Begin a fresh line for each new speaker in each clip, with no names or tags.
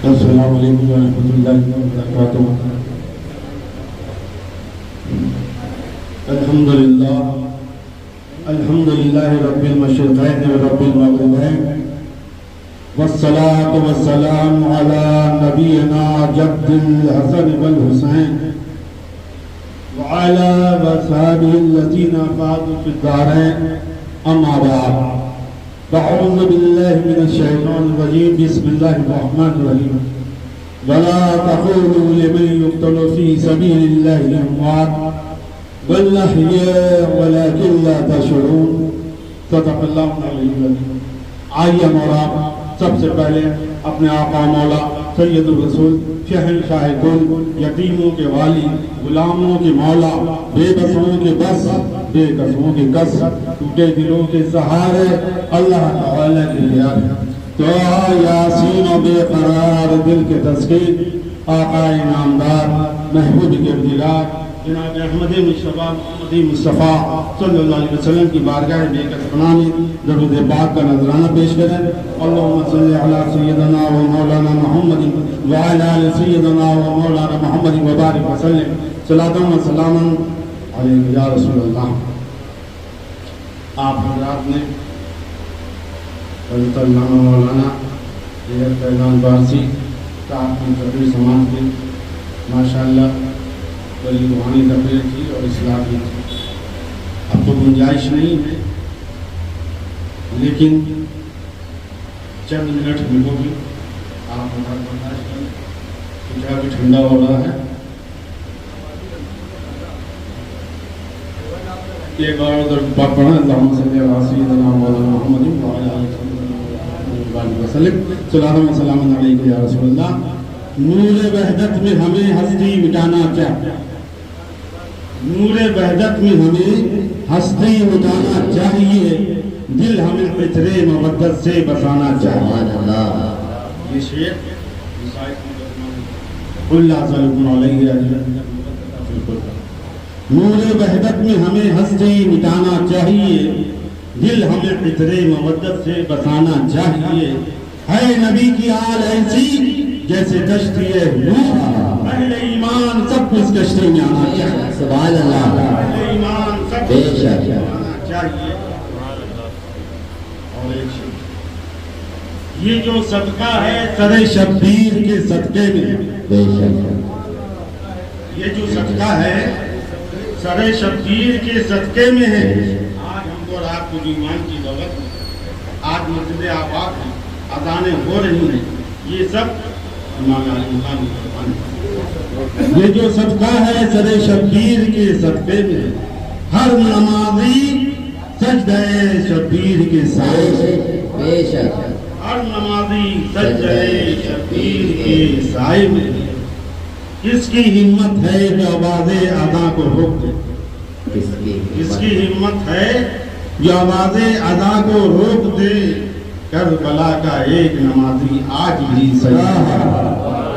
السلام علیکم ورحمۃ اللہ وبرکاتہ. الحمد للہ رب المشرقین ورب المغربین والصلاة والسلام علی نبینا جد الحسن والحسین وعلی وصحبہ الذین فازوا فی الدارین اما بعد. اعوذ باللہ من الشیطان الرجیم. بسم اللہ الرحمن الرحیم. ولا تقولوا لمن يقتل في سبيل الله اموات بل احياء ولكن لا تشعرون. صدق اللہ العلی العظیم. آئیے مولا سب سے پہلے اپنے آقا مولا سید الرسول شہنشاہ کل یتیموں کے والی غلاموں کے مولا بے بسوں کے بس بے قسموں کے کس ٹوٹے دلوں کے سہارے اللہ تعالی کے پیار تو یاسین و بے قرار دل کے تسکین آقا نامدار محبوب کے دیدار جناب احمد مصطفیٰ صلی اللہ علیہ وسلم کی بارگاہ بے کس پناہ میں درود پاک کا نذرانہ پیش کریں. اللہم صلی علی سیدنا و مولانا محمد وعلی آل سیدنا و مولانا محمد وبارک وسلم صلاۃ و سلاما علیہ یا رسول اللہ. آپ حضرات نے حضرت علامہ مولانا فیضان بارسی کا اپنی تقریر سماعت کی. ماشاءاللہ بڑی روحانی تقریر تھی اور اصلاح کی تھی. اب تو گنجائش نہیں ہے لیکن چند منٹ ملو گی. آپ برداشت کریں کچھ ابھی ٹھنڈا ہو رہا ہے. ایک اور ادھر بات پڑھا. اللہم صلی علی سیدنا مولانا محمد وعلی آلہ وسلم صلاۃ و سلام علیک یا رسول اللہ. نور وحدت میں ہمیں ہستی مٹانا چاہیے. نور وحدت میں ہمیں ہستی مٹانا چاہیے. دل ہمیں قطرے مودت سے بسانا چاہیے. یہ شعر اللہ صلی اللہ علیہ وسلم. نور وحدت میں ہمیں ہستی مٹانا چاہیے. دل ہمیں قطرے مودت سے بسانا چاہیے. ہے نبی کی آل ایسی جیسے کشتی ہے نوح. اہل ایمان سب اس کشتی میں آنا چاہیے.
سبحان اللہ.
اہل ایمان سب
بے
اس
شک
کشتی میں آنا چاہیے. اور ایک شعر یہ جو صدقہ ہے سر شبیر کے صدقے میں.
بے شک.
یہ جو صدقہ ہے سر شبیر کے صدقے میں ہے. آج ہم کو رات کو ایمان کی دولت میں آج مسجد آباد ہیں اذانیں ہو رہی ہیں. یہ سب امام علی اللہ کی قربانی. یہ جو صدقہ ہے سر شبیر کے صدقے میں ہے. ہر نمازی سجدہ شبیر کے سائے میں.
بے شک.
ہر نمازی سجدہ شبیر کے سائے میں. کس کی ہمت ہے جو آواز اذان کو روک دے. کس کی ہمت ہے جو آواز اذان کو روک دے. کربلا کا ایک نمازی آج بھی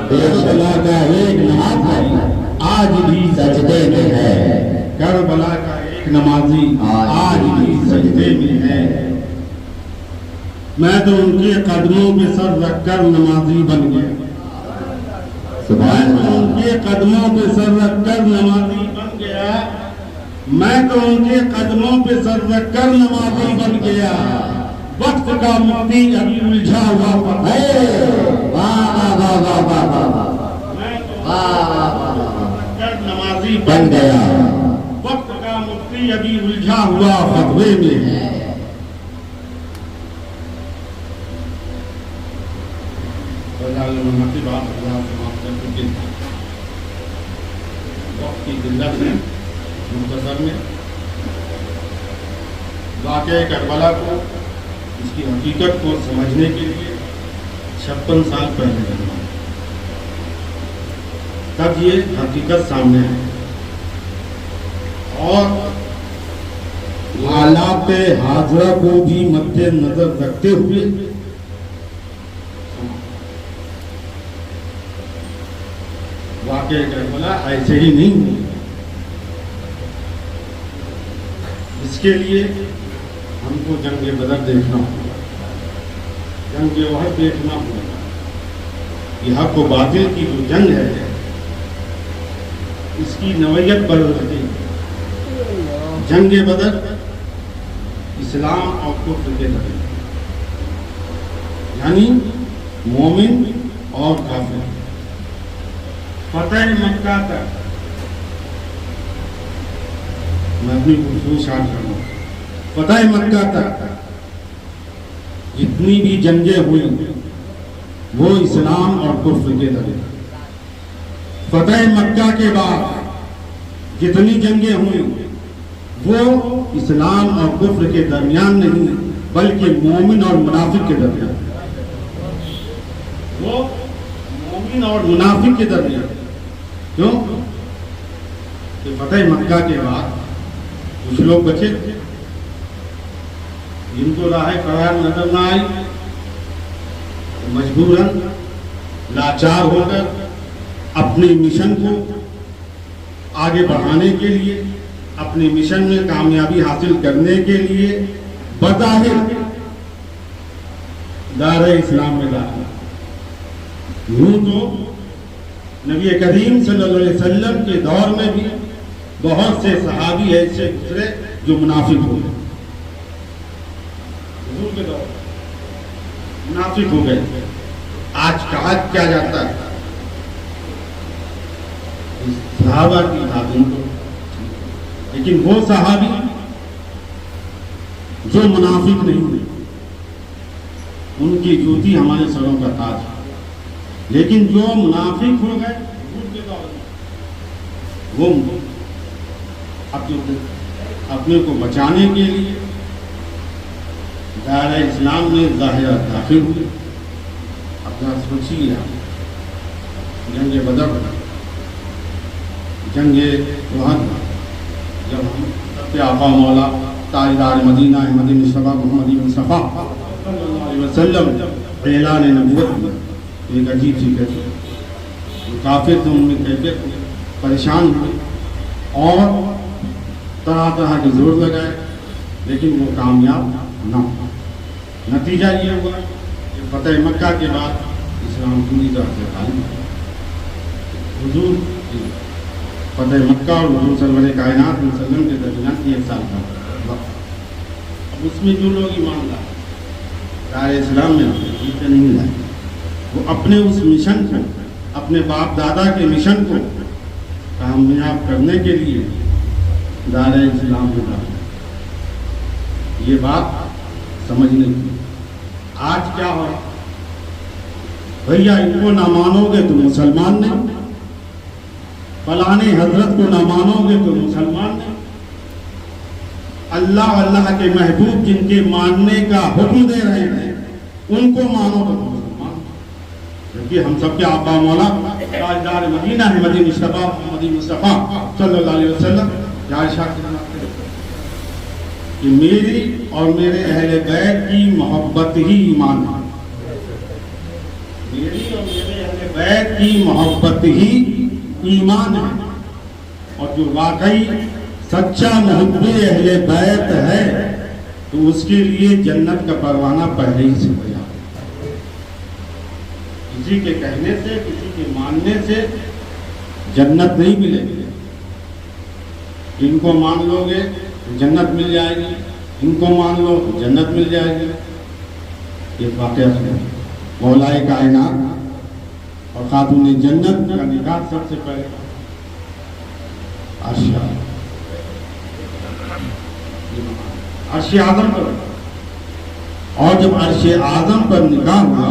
کربلا کا ایک نمازی آج بھی
سجدے میں ہے.
کربلا کا ایک نمازی آج بھی سجدے میں ہے. میں تو ان کے قدموں پہ سر رکھ کر نمازی بن گیا. میں تو ان کے قدموں پہ سر رکھ کر نمازی بن گیا. میں تو ان کے قدموں پہ سر رکھ کر نمازی بن گیا. وقت کا مفتی ابھی الجھا ہوا ہے. نمازی
بن گیا.
وقت کا مفتی ابھی الجھا ہوا فتوے میں ہے. وقت کی قلت میں مختصر میں واقعہ کربلا کو اس کی حقیقت کو سمجھنے کے لیے 56 سال پہلے جنما تب یہ حقیقت سامنے ہے. اور حالات حاضرہ کو بھی مد نظر رکھتے ہوئے واقعہ کربلا ایسے ہی نہیں ہوئی. اس کے لیے ہم کو جنگ بدر دیکھنا ہوگا. جنگ احد دیکھنا ہوگا. یہ حق و باطل کی جو جنگ ہے اس کی نوعیت بدل جنگ بدر اسلام اور کفر کے درمیان، یعنی مومن اور کافر۔ فتح مکہ تک میں اپنی خصوص شاد کروں، فتح مکہ تک جتنی بھی جنگیں ہوئی وہ اسلام اور کفر کے درمیان۔ فتح مکہ کے بعد جتنی جنگیں ہوئی وہ اسلام اور کفر کے درمیان نہیں بلکہ مومن اور منافق کے درمیان، وہ مومن اور منافق کے درمیان۔ کیوں کہ فتح مکہ کے بعد کچھ لوگ بچے جن کو راہ قرار نظر نہ آئی، مجبوراً لاچار ہو کر اپنے مشن کو آگے بڑھانے کے لیے، اپنے مشن میں کامیابی حاصل کرنے کے لیے بظاہر دار اسلام میں داخل۔ یوں تو نبی کریم صلی اللہ علیہ وسلم کے دور میں بھی بہت سے صحابی ایسے گزرے جو منافق ہو گئے، حضور کے دور منافق ہو گئے۔ آج کہا کیا جاتا ہے صحابہ کی باتوں کو، لیکن وہ صحابی جو منافق نہیں ہوئے ان کی جوتی ہمارے سروں کا تاج ہے، لیکن جو منافق ہو گئے حضور کے دور میں وہ اپنے کو بچانے کے لیے دائرہ اسلام میں ظاہرہ داخل ہوئے۔ اپنا سوچیے، جنگ بدر، جنگ احد، جب ہم سب آقا مولا تاجدار مدینہ احمد مصطفیٰ محمد مصطفیٰ صلی اللہ علیہ وسلم اعلان نبوت میں ایک عجیب سی کیفیت، کافر تو ان میں کیفیت پریشان ہوئے اور طرح طرح کے زور لگائے، لیکن وہ کامیاب نہ ہوا۔ نتیجہ یہ ہوا کہ فتح مکہ کے بعد اسلام پوری طرح سے غالب ہوا۔ حضور فتح مکہ اور حضور سرور کائنات صلی اللہ علیہ وسلم کے درمیان 1 سال کا وقت۔ اب اس میں جو لوگ ایمان لائے دائرہ اسلام میں جیتے نہیں لائے، وہ اپنے اس مشن کو، اپنے باپ دادا کے مشن کو کامیاب کرنے کے لیے دائرہ اسلام میں داخل۔ یہ بات سمجھنے کی۔ آج کیا ہو، بھیا ان کو نہ مانو گے تو مسلمان نہیں، فلانے حضرت کو نہ مانو گے تو مسلمان نہیں، اللہ اللہ کے محبوب جن کے ماننے کا حکم دے رہے ہیں ان کو مانو تو مسلمان، کیونکہ ہم سب کے آقا مولا تاجدار مدینہ احمد مصطفیٰ محمد مصطفیٰ صلی اللہ علیہ وسلم کہ میری اور میرے اہل بیت کی محبت ہی ایمان ہے، میری اور میرے اہل بیت کی محبت ہی ایمان ہے، اور جو واقعی سچا محب اہل بیت ہے تو اس کے لیے جنت کا پروانہ پہلے ہی سے ہو جاتا ہے۔ کسی کے کہنے سے، کسی کے ماننے سے جنت نہیں ملے گی۔ ان کو مان لو گے تو جنت مل جائے گی، ان کو مان لو تو جنت مل جائے گی۔ یہ واقعہ ہے مولائے کائنات اور خاتون جنت کا نکاح سب سے پہلے عرش اعظم پر، اور جب عرش اعظم پر نکاح ہوا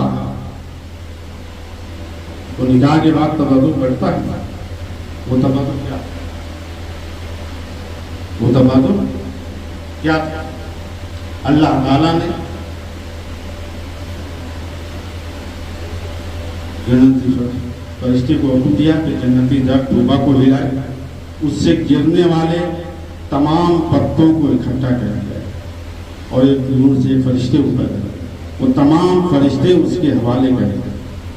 تو نکاح کے بعد تبادل بڑھتا ہے۔ وہ تبادل کیا؟ وہ تبادل کیا تھا؟ اللہ تعالیٰ نے جنتی فرشتے کو حکم دیا کہ جنتی درخت طوبہ کو ہلائے، اس سے گرنے والے تمام پتوں کو اکٹھا کر دیا اور ایک نور سے فرشتے اوپر گئے، وہ تمام فرشتے اس کے حوالے کرے۔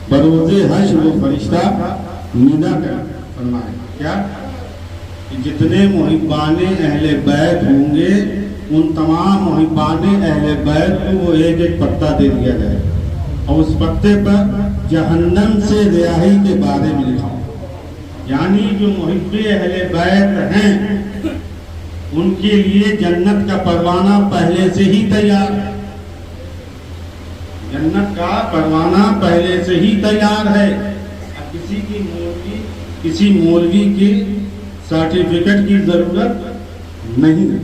بروز حشر وہ فرشتہ ندا کر فرمائے کیا کہ جتنے محبان اہل بیت ہوں گے ان تمام محبان اہل بیت کو وہ ایک ایک پتا دے دیا جائے، اور اس پتے پر جہنم سے رہائی کے بارے میں لکھا، یعنی جو محب اہل بیت ہیں ان کے لیے جنت کا پروانہ پہلے سے ہی تیار ہے، جنت کا پروانہ پہلے سے ہی تیار ہے۔ اب کسی مولوی کی سرٹیفکیٹ کی ضرورت نہیں ہے۔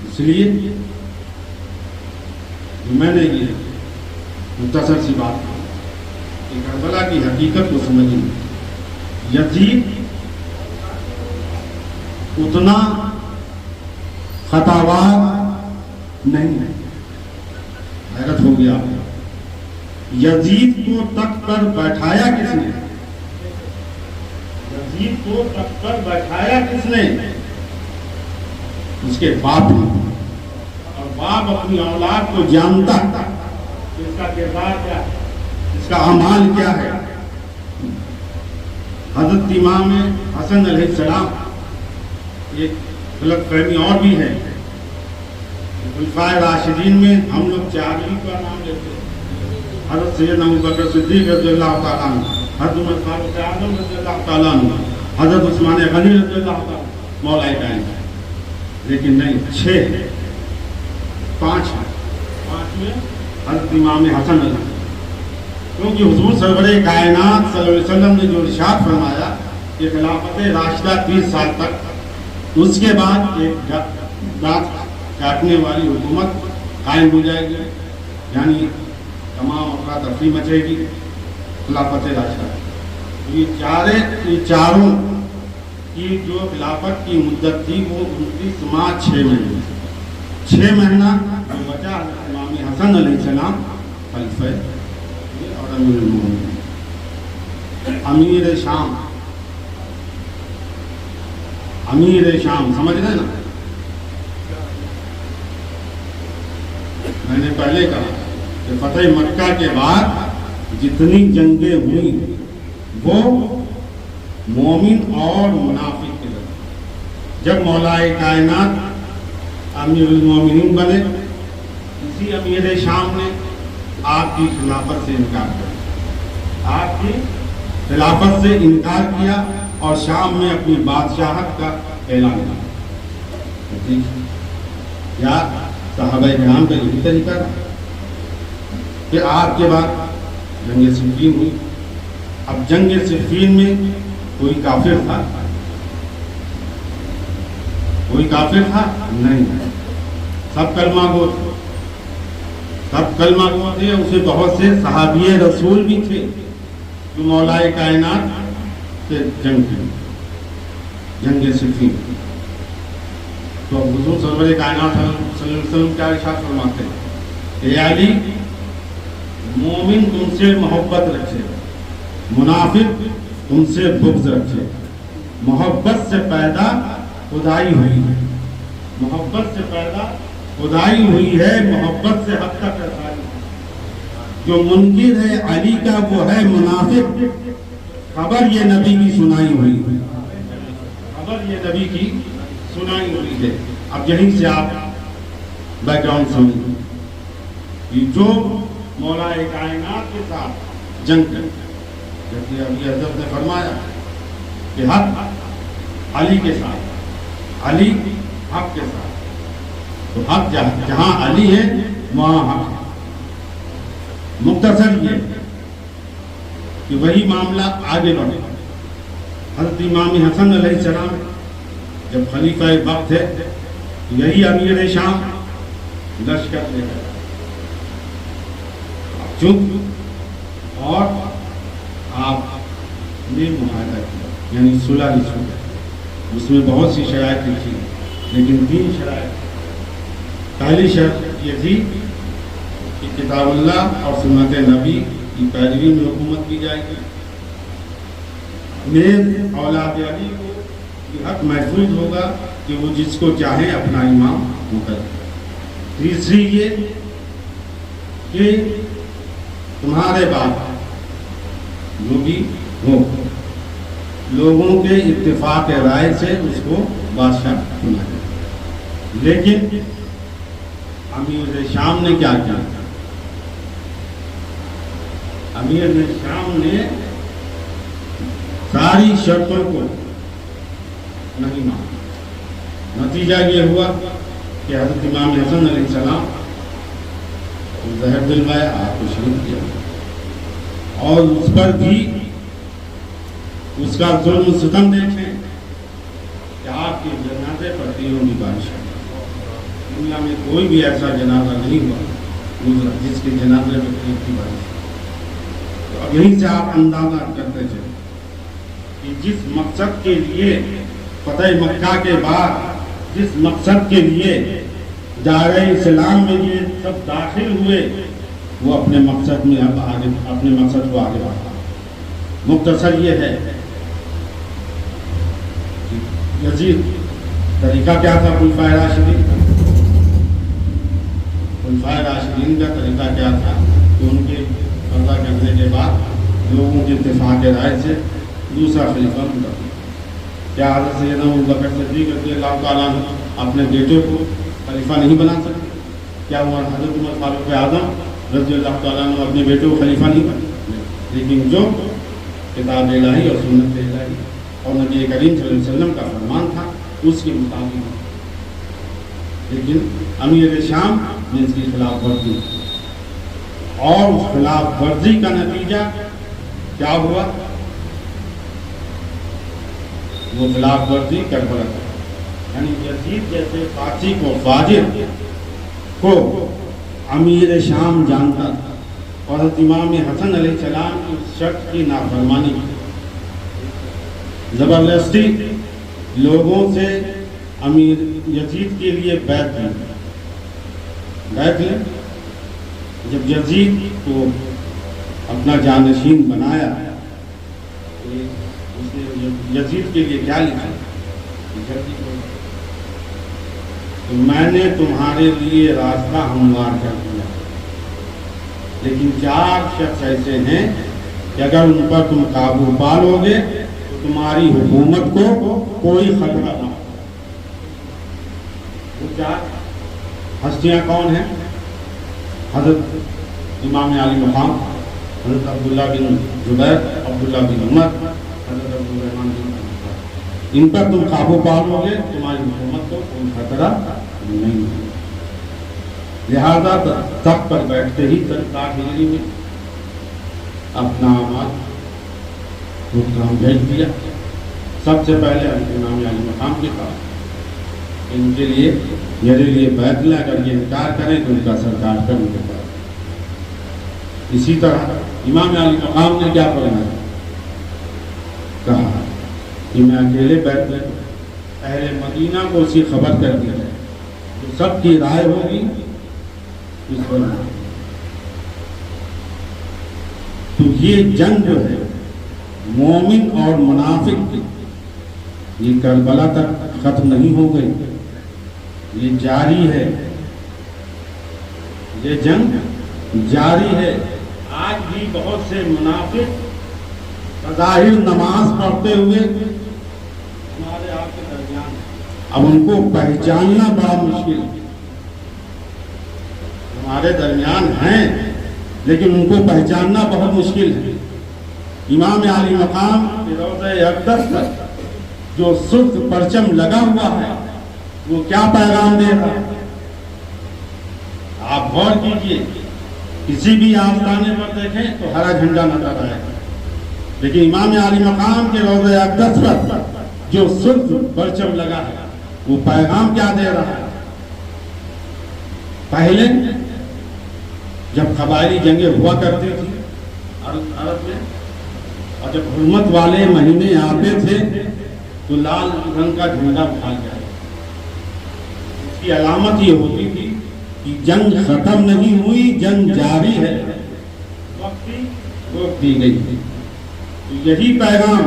اس لیے میں نے یہ مختصر سی بات کہ کربلا کی حقیقت کو سمجھیں، یزید اتنا خطاوار نہیں ہے۔ حیرت ہو گیا، یزید کو تخت پر بیٹھایا کس نے؟ یزید کو تخت پر بیٹھایا کس نے؟ اس کے باپ نے، اور باپ اپنی اولاد کو جانتا تھا کہ اس کا کردار کیا ہے، اس کا اعمال کیا ہے۔ حضرت امام حسن علیہ السلام، ایک غلط فہمی اور بھی ہے، خلفائے راشدین میں ہم لوگ چاروں کا نام لیتے ہیں، حضرت سیدنا ابوبکر صدیق رضی اللہ تعالیٰ عنہ، حضرت عمر فاروق اعظم رضی اللہ تعالیٰ عنہ، حضرت عثمان غنی رضی اللہ تعالیٰ مولا کائنات، لیکن نہیں، 5 میں حضرت امام حسن علیہ، کیونکہ حضور سرور کائنات صلی اللہ علیہ وسلم نے جو ارشاد فرمایا کہ خلافت راشدہ 30 سال تک، اس کے بعد ایک دانت کاٹنے والی حکومت قائم ہو جائے گی، یعنی تمام افراتفری مچے گی، خلافت راشدہ۔ یہ چاروں کی جو خلافت کی مدت تھی وہ 29 ماہ 6 مہینے، 6 مہینہ جو بچا امام حسن علیہ السلام خلیفہ اور امیر المومنین، امیر شام سمجھ رہے نا؟ میں نے پہلے کہا کہ فتح مکہ کے بعد جتنی جنگیں ہوئی وہ مومن اور منافق کے درمیان، جب مولا کائنات امیر المومنین بنے، اسی امیر شام نے آپ کی خلافت سے انکار کیا، آپ کی خلافت سے انکار کیا اور شام میں اپنی بادشاہت کا اعلان کیا۔ یا صحابہ کرام کا یہی طریقہ تھا کہ آپ کے بعد جنگ صفین ہوئی۔ اب جنگ صفین میں کوئی کافر تھا؟ کوئی کافر تھا؟ نہیں، سب کلمہ گو تھے، سب کلمہ گو تھے۔ اسے بہت سے صحابی رسول بھی تھے جو مولا کائنات سے جنگ کی، جنگ صفین۔ تو حضور سرور کائنات صلی اللہ علیہ وسلم کیا ارشاد فرماتے ہیں کہ علی، مومن تم سے محبت رکھے، منافق تم سے بغض رکھے۔ محبت سے پیدا خدائی ہوئی ہے، محبت سے پیدا خدائی ہوئی ہے، محبت سے حق تک رسائی۔ جو منکر ہے علی کا وہ ہے منافق، خبر یہ نبی کی سنائی ہوئی ہے، خبر یہ نبی کی سنائی ہوئی ہے۔ اب یہیں سے آپ بیک گراؤنڈ سمجھیں کہ جو مولا کائنات کے ساتھ جنگ کرتے، جیسے ابھی حضرت نے فرمایا کہ حق علی کے ساتھ، علی حق کے ساتھ، تو حق جہاں علی ہے وہاں حق ہے۔ مختصر یہ کہ وہی معاملہ آگے بڑھے۔ حضرت امام حسن علیہ السلام جب خلیفہ وقت تھے، یہی امیر شام لشکر لے کر چپ، اور آپ نے معاہدہ کیا، یعنی صلح لکھی۔ اس میں بہت سی شرائط لکھی، لیکن 3 شرائط۔ پہلی شرط یہ تھی کہ کتاب اللہ اور سنت نبی کی پیروی میں حکومت کی جائے گی، میرے اولاد علی کو یہ حق محفوظ ہوگا کہ وہ جس کو چاہے اپنا امام مقرر۔ تیسری یہ کہ تمہارے بعد جو بھی ہو، لوگوں کے اتفاق رائے سے اس کو بادشاہ چنا جائے۔ لیکن امیر شام نے کیا کیا؟ امیر نے شام نے ساری شرطوں کو نہیں مانا. نتیجہ یہ ہوا کہ حضرت امام حسن علیہ السلام زہر دلوایا، آپ کو شہید کیا، اور اس پر بھی اس کا ظلم ستم دیکھیں کہ آپ کے جنازے پر تیروں کی بارش ہے. دنیا میں کوئی بھی ایسا جنازہ نہیں ہوا جس کے جنازے پر تیر کی بارش. تو اب یہیں سے آپ اندازہ کرتے چلے کہ جس مقصد کے لیے فتح مکہ کے بعد جس مقصد کے لیے دائرہ اسلام میں یہ سب داخل ہوئے، وہ اپنے مقصد میں اب آگے، اپنے مقصد کو آگے بڑھا. مختصر یہ ہے یزید طریقہ کیا تھا خلفائے راشدین کا. خلفائے راشدین کا طریقہ کیا تھا کہ ان کے قضا کرنے کے بعد لوگوں کے اتفاق رائے سے دوسرا خلیفہ منتخب. کیا حضرت سیدنا ابوبکر صدیق رضی اللہ تعالیٰ عنہ اپنے بیٹے کو خلیفہ نہیں بنا سکتے؟ کیا وہ حضرت عمر فاروق اعظم رضی اللہ تعالیٰ عنہ اپنے بیٹے کو خلیفہ نہیں بنا؟ لیکن جو کتاب الہی اور سنت الہی اور نبی کریم صلی اللہ علیہ وسلم کا فرمان تھا اس کے مطابق. لیکن امیر شام نے اس کی خلاف ورزی، اور اس خلاف ورزی کا نتیجہ کیا ہوا؟ وہ خلاف ورزی کربلا تھا. یعنی یزید جیسے فاسق و فاجر کو امیر شام جانتا تھا، اور حضرت امام حسن علیہ السلام کی اس شرط کی نافرمانی کی، زبردستی لوگوں سے امیر یزید کے لیے بیعت لی. جب یزید کو اپنا جانشین بنایا، اس نے یزید کے لیے کیا لکھا؟ تو میں نے تمہارے لیے راستہ ہموار کر دیا، لیکن 4 شخص ایسے ہیں کہ اگر ان پر تم قابو پا لو گے تو تمہاری حکومت کو کوئی خطرہ نہ ہو. وہ 4 ہستیاں کون ہیں؟ حضرت امام علی مقام، حضرت عبداللہ بن زبیر، عبداللہ بن عمر، حضرت عبدالرحمن بن عوف. ان پر تم قابو پا لو گے تمہاری حکومت کو کوئی خطرہ نہیں ہے. لہذا تخت پر بیٹھتے ہی 60 ہجری میں اپنا حکام بھیج دیا. سب سے پہلے امام علی مقام کے پاس ان کے لیے میرے لیے بیعت لیں، اگر یہ انکار کریں تو ان کا سر کاٹ کر ان کے پاس. اسی طرح امام علی مقام نے کیا فرمایا؟ کہا کہ میں اکیلے بیٹھ لیں، اہل مدینہ کو اسی خبر کر دی جائے، جو سب کی رائے ہوگی اس پر. تو یہ جنگ جو ہے مومن اور منافق کی، یہ کربلا تک ختم نہیں ہو گئی، یہ جاری ہے، یہ جنگ جاری ہے. آج بھی بہت سے منافق بظاہر نماز پڑھتے ہوئے ہمارے آپ کے درمیان، اب ان کو پہچاننا بڑا مشکل ہے. ہمارے درمیان ہیں لیکن ان کو پہچاننا بہت مشکل ہے. امام علی مقام کے روضہ اقدس پر جو سرخ پرچم لگا ہوا ہے وہ کیا پیغام دے رہا ہے؟ آپ غور کیجئے، کسی بھی آستانے پر دیکھیں تو ہرا جھنڈا نظر آئے گا، لیکن امام علی مقام کے روضہ اقدس پر جو سرخ پرچم لگا ہے وہ پیغام کیا دے رہا ہے؟ پہلے جب قبائلی جنگیں ہوا کرتی تھی عرب میں، اور جب حرمت والے مہینے آتے تھے تو لال رنگ کا جھنڈا اٹھا جائے. اس کی علامت یہ ہوتی تھی کہ جنگ ختم نہیں ہوئی، جنگ جاری ہے، وقتی روک دی گئی تھی. یہی پیغام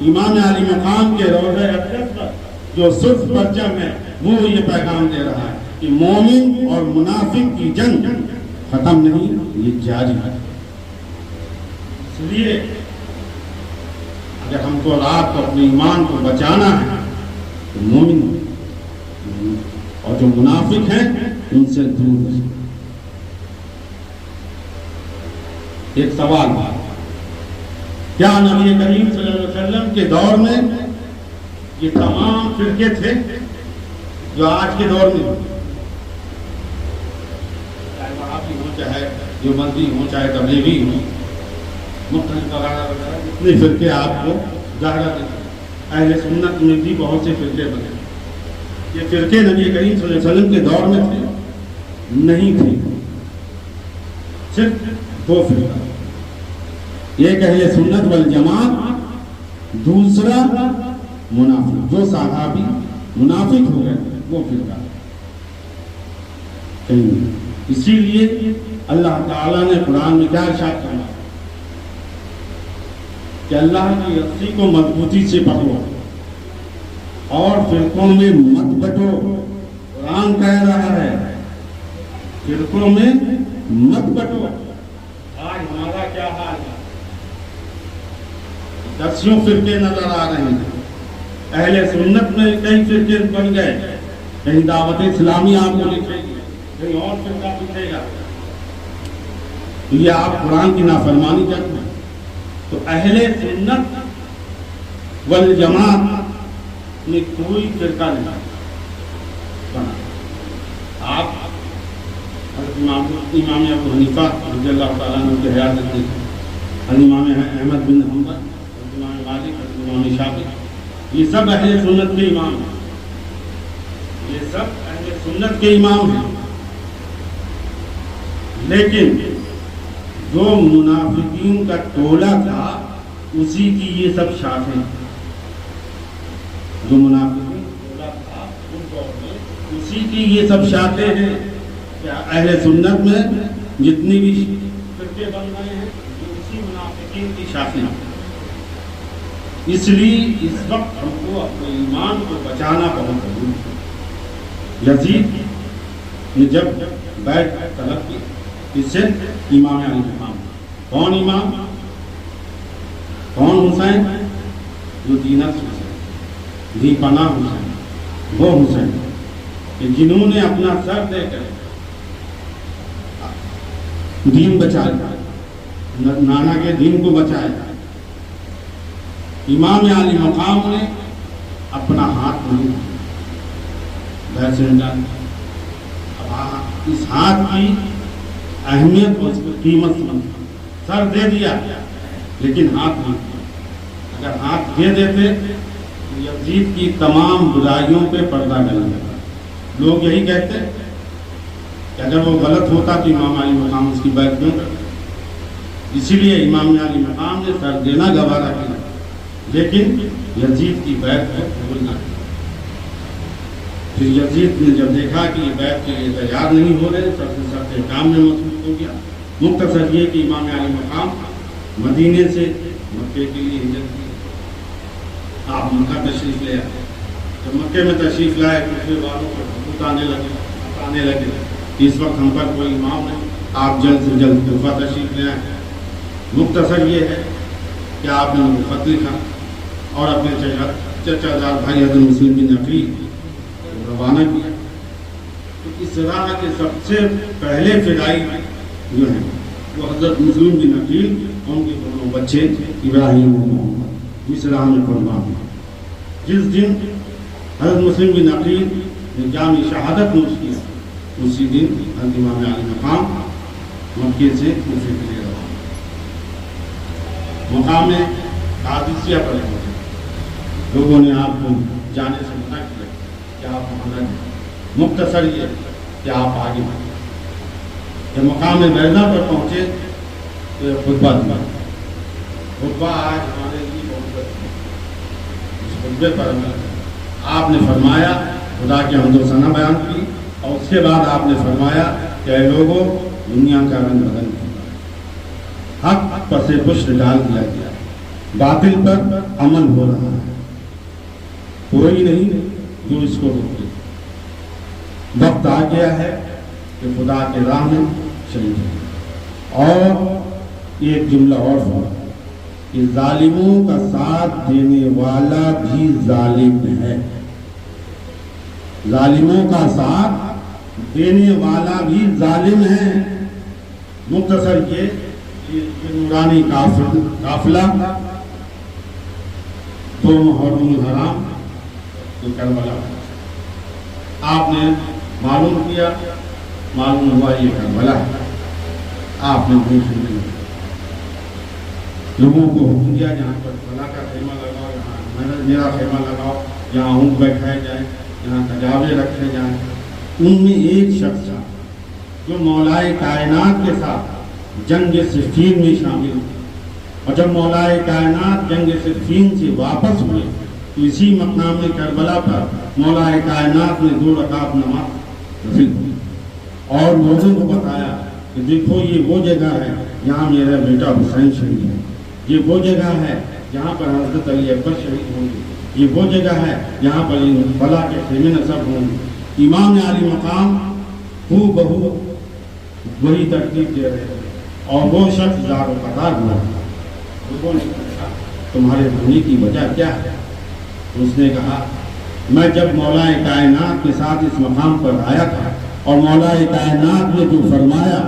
امام علی مقام کے روضہ اقدس پر جو سرخ پرچم ہے وہ یہ پیغام دے رہا ہے کہ مومن اور منافق کی جنگ ختم نہیں، یہ جاری ہے. اس لیے اگر ہم کو رات کو اپنے ایمان کو بچانا ہے تو مومن اور جو منافق ہیں ان سے دور رہیں. ایک سوال تھا، کیا نبی کریم صلی اللہ علیہ وسلم کے دور میں یہ تمام فرقے تھے جو آج کے دور میں، چاہے وہابی ہوں، چاہے دیوبندی ہوں، چاہے تبلیغی ہوں، مختلف وغیرہ اتنے فرقے آپ کو ظاہر ہیں. اہل سنت میں بھی بہت سے فرقے بنے. یہ فرقے نبی کریم صلی اللہ علیہ وسلم کے دور میں تھے نہیں تھے، صرف دو فرقہ، ایک اہل سنت والجماعت، دوسرا منافق. جو صحابی منافق ہو گئے وہ فرقہ کہیں. اسی لیے اللہ تعالیٰ نے قرآن میں کیا ارشاد فرمایا کہ اللہ کی رسی کو مضبوطی سے پکڑو اور فرقوں میں مت بٹو. قرآن کہہ رہا ہے فرقوں میں مت بٹو. آج ہمارا کیا حال ہے؟ دسیوں فرقے نظر آ رہے ہیں. اہل سنت میں کئی فرقے بن گئے، کہیں دعوت اسلامی آپ کو لکھے گی، کہیں اور فرقہ لکھے گا. یہ آپ قرآن کی نافرمانی کرتے ہیں. تو اہل سنت والجماعت میں کوئی فرقہ نہیں بنا. آپ امام ابو حنیفہ رضی اللہ تعالیٰ عنہ کی حیات رکھتے ہیں، امام احمد بن حنبل، امام مالک، امام شافعی، یہ سب اہل سنت کے امام ہیں. یہ سب اہل سنت کے امام ہیں. لیکن جو منافقین کا ٹولہ تھا اسی کی یہ سب شاخیں. جو منافقین کا ٹولہ تھا ان دور میں اسی کی یہ سب شاخیں ہیں. اہل سنت میں جتنی بھی فرقے بن رہے ہیں اسی منافقین کی شاخیں. اس لیے اس وقت ہم کو اپنے ایمان کو بچانا بہت ضروری ہے. یزید نے جب بیعت طلب کی، اس سے امام علی مقام. کون امام؟ کون حسین؟ جو دینت حسین، دی پناہ حسین، وہ حسین کہ جنہوں نے اپنا سر دے کر دین بچایا، نانا کے دین کو بچایا. امام علی مقام نے اپنا ہاتھ نہیں دیا. اس ہاتھ کی اہمیت کو، اس کی قیمت سمجھ. سر دے دیا لیکن ہاتھ نہیں دیا. اگر ہاتھ دے دیتے تو یزید کی تمام برائیوں پہ پردہ ڈال دیتا. لوگ یہی کہتے کہ اگر وہ غلط ہوتا تو امام علی مقام اس کی بیعت کیوں کرتے. اسی لیے امام علی مقام نے سر دینا گوارا کیا لیکن یزید کی بیعت کو قبول نہ کیا. پھر یزید نے جب دیکھا کہ یہ بیعت کے لیے تیار نہیں ہو رہے، سب سے سخت کام میں مصروف ہو گیا. مختصر یہ کہ امام علی مقام مدینے سے مکے کے لیے ہجرت کی. آپ مکہ تشریف لے آئے. جب مکے میں تشریف لائے کفر والوں کو حکومت آنے لگے اس وقت ہم پر کوئی امام نہیں، آپ جلد سے جلد کوفہ تشریف لے آئے. مختصر یہ ہے کہ آپ نے خط لکھا اور اپنے چچا زاد بھائی حضرت مسلم بن عقیل روانہ کیا. تو اس طرح کے سب سے پہلے فدائی جو ہیں وہ حضرت مسلم بن عقیل، ان کے دونوں بچے ابراہیم و محمد جس راہ میں قربان ہوئے. جس دن حضرت مسلم بن عقیل نے جام شہادت نوش کیا اسی دن حضرت امام علی مقام مکے سے کوفے کے لیے روانہ. مقام قادسیہ پر پہنچے. لوگوں نے آپ کو جانے سے منع کیا کہ آپ وہاں نہ جائیں. مختصر یہ کہ آپ آگے بڑھیں. جب مقام بیضا پر پہنچے تو خطبہ دیا. خطبہ آج ہمارے لیے بہت ہے. اس خطبے پر آپ نے فرمایا خدا کی حمد و ثنا بیان کی اور اس کے بعد آپ نے فرمایا کہ اے لوگوں دنیا کا رنگ بدل گیا، حق پس پشت ڈال دیا گیا، باطل پر عمل ہو رہا ہے، کوئی نہیں جو اس کو روکے. وقت آ گیا ہے کہ خدا کے راہ میں چل جائے. اور ایک جملہ اور ہوا کہ ظالموں کا ساتھ دینے والا بھی ظالم ہے. ظالموں کا ساتھ دینے والا بھی ظالم ہے. مختصر یہ یہ نورانی قافلہ 2 محرم الحرام کربلا، آپ نے معلوم کیا، معلوم ہوا یہ کربلا ہے، آپ نے نہیں سنی، لوگوں کو حکم دیا جہاں پر کربلا کا خیمہ لگاؤ، یہاں میرا خیمہ لگاؤ، یہاں اونٹ بیٹھائے جائیں، یہاں کجاوے رکھے جائیں۔ ان میں ایک شخص تھا جو مولائے کائنات کے ساتھ جنگ صفین میں شامل ہوئے، اور جب مولائے کائنات جنگ صفین سے واپس ہوئے تو اسی مقام کربلا پر مولائے کائنات نے 2 رکعت نماز نافل کی اور لوگوں کو بتایا کہ دیکھو یہ وہ جگہ ہے جہاں میرا بیٹا حسین شہید ہے، یہ وہ جگہ ہے جہاں پر حضرت علی اکبر شہید ہوں گے، یہ وہ جگہ ہے جہاں پر فلاں کے خیمے نصب ہوں گے۔ امام علی مقام ہو بہو وہی ترتیب دے رہے تھے، اور وہ شخص زار و قطار ہوا، لوگوں نے پوچھا تمہارے ہونے کی وجہ کیا ہے؟ اس نے کہا میں جب مولائے کائنات کے ساتھ اس مقام پر آیا تھا اور مولائے کائنات نے جو فرمایا،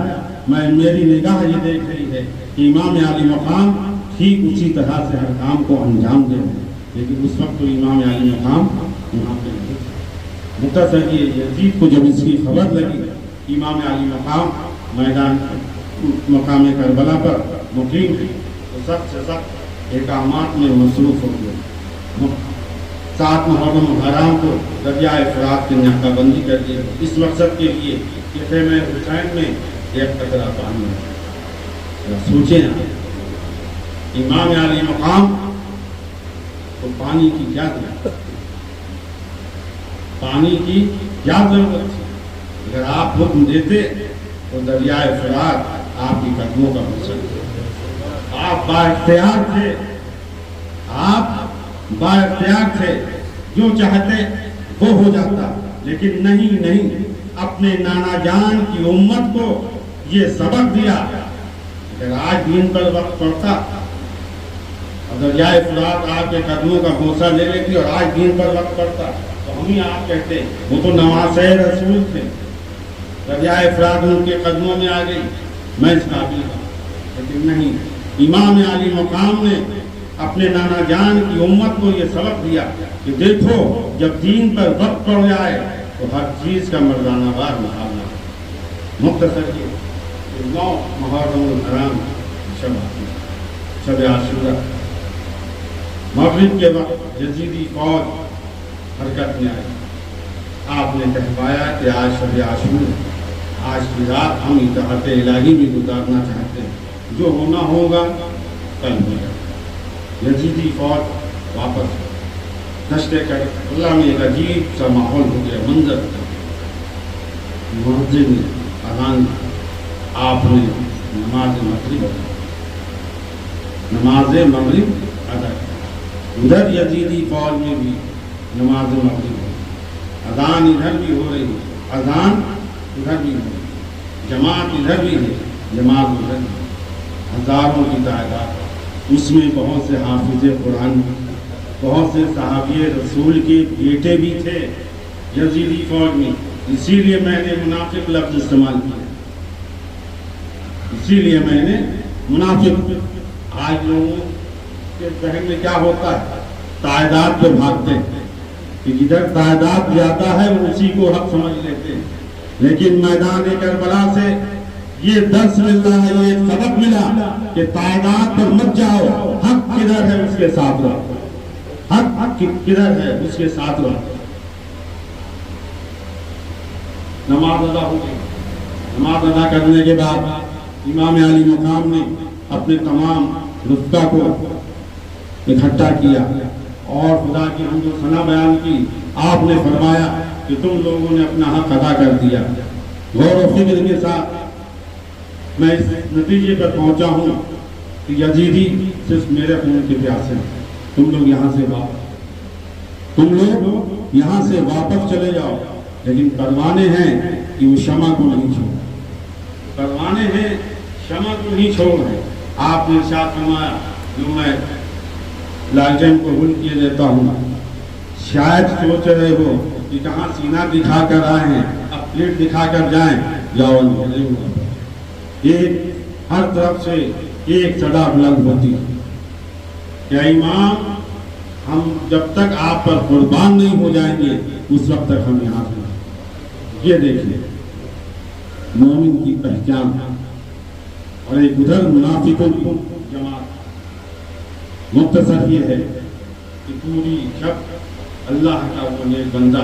میری نگاہ یہ دیکھ رہی ہے کہ امام علی مقام ٹھیک اسی طرح سے ہر کام کو انجام دے رہے ہیں، لیکن اس وقت تو امام علی مقام وہاں پہ نہیں تھے۔ مختصر یزید کو جب اس کی خبر لگی امام علی مقام میدان مقام کربلا پر مقیم ہے تو سخت سے سخت احکامات میں مصروف ہو گئے۔ 7 محرم الحرام کو دریائے فرات کی ناکہ بندی کر دی اس مقصد کے لیے کہ خیمہ حسین میں ایک قطرہ پانی ہے۔ سوچیں امام علی مقام تو پانی کی کیا ضرورت، پانی کی کیا ضرورت تھی؟ اگر آپ حکم دیتے تو دریائے فرات آپ کی قدموں کا مقصد تھا، آپ با اختیار تھے، آپ با اختیار تھے، جو چاہتے وہ ہو جاتا، لیکن نہیں، اپنے نانا جان کی امت کو یہ سبق دیا۔ اگر آج دین پر وقت پڑتا اور دریائے فرات آپ کے قدموں کا بوسہ لے لیتی اور آج دین پر وقت پڑتا تو ہم ہی آپ کہتے وہ تو نواسۂ رسول تھے، دریائے فرات ان کے قدموں میں آ گئی، میں اس قابل ہوں، لیکن نہیں، امام علی مقام نے اپنے نانا جان کی امت کو یہ سبق دیا کہ دیکھو جب دین پر وقت پڑ جائے تو ہر چیز کا مردانہ وار مقابلہ۔ مختصر یہ 9 محرم الحرام شب عاشورہ، مغرب کے وقت یزیدی فوج حرکت میں آئی، آپ نے کہوایا کہ آج شب عاشورہ، آج کی رات ہم اطاعت الہی میں گزارنا چاہتے ہیں، جو ہونا ہوگا کل ہوگا۔ یزیدی فوج واپس دشتے کر اللہ میں ایک عجیب سا ماحول ہو گیا، منظر مؤذن نے اذان دی، آپ نے نماز مغرب ادا کی، ادھر یزیدی فوج میں بھی نماز مغرب ہو، اذان ادھر بھی ہو رہی، اذان ادھر بھی ہو رہی، جماعت ادھر بھی ہے، جماعت ادھر بھی، ہزاروں کی تعداد، اس میں بہت سے حافظ قرآن، بہت سے صحابی رسول کے بیٹے بھی تھے یزیدی فوج میں، اسی لیے میں نے منافق لفظ استعمال کیا، اسی لیے میں نے منافق۔ آج لوگوں کے ذہن میں کیا ہوتا ہے، تعداد پہ بھاگتے ہیں کہ جدھر تعداد زیادہ ہے وہ اسی کو حق سمجھ لیتے ہیں، لیکن میدان کربلا سے یہ درس ملتا ہے، یہ سبق ملا کہ تعداد پر مت جاؤ، حق کدھر ہے اس کے ساتھ رہو، حق کدھر ہے اس کے ساتھ رہو۔ نماز ادا ہو گئی، نماز ادا کرنے کے بعد امام علی مقام نے اپنے تمام رفقا کو اکٹھا کیا اور خدا کی حمد و ثنا بیان کی۔ آپ نے فرمایا کہ تم لوگوں نے اپنا حق ادا کر دیا۔ غور و فکر کے ساتھ میں اس نتیجے پر پہنچا ہوں کہ یزیدی صرف میرے خون کے پیاسے ہیں، تم لوگ یہاں سے واپس چلے جاؤ، لیکن پروانے ہیں کہ وہ شمع کو نہیں چھوڑ، پروانے ہیں شمع کو نہیں چھوڑ رہے۔ آپ نے ارشاد فرمایا، جو میں لالٹین کو ہل کیے دیتا ہوں، شاید سوچ رہے ہو کہ کہاں سینہ دکھا کر آئے ہیں، اب پیٹ دکھا کر جائیں، جاؤ یہ ہر طرف سے ایک صدا بلند ہوتی ہے کہ امام ہم جب تک آپ پر قربان نہیں ہو جائیں گے اس وقت تک ہم یہاں سے یہ دیکھیے مومن کی پہچان اور ایک ادھر منافقوں کی جماعت مختصر یہ ہے کہ پوری شب اللہ کا وہ نیک بندہ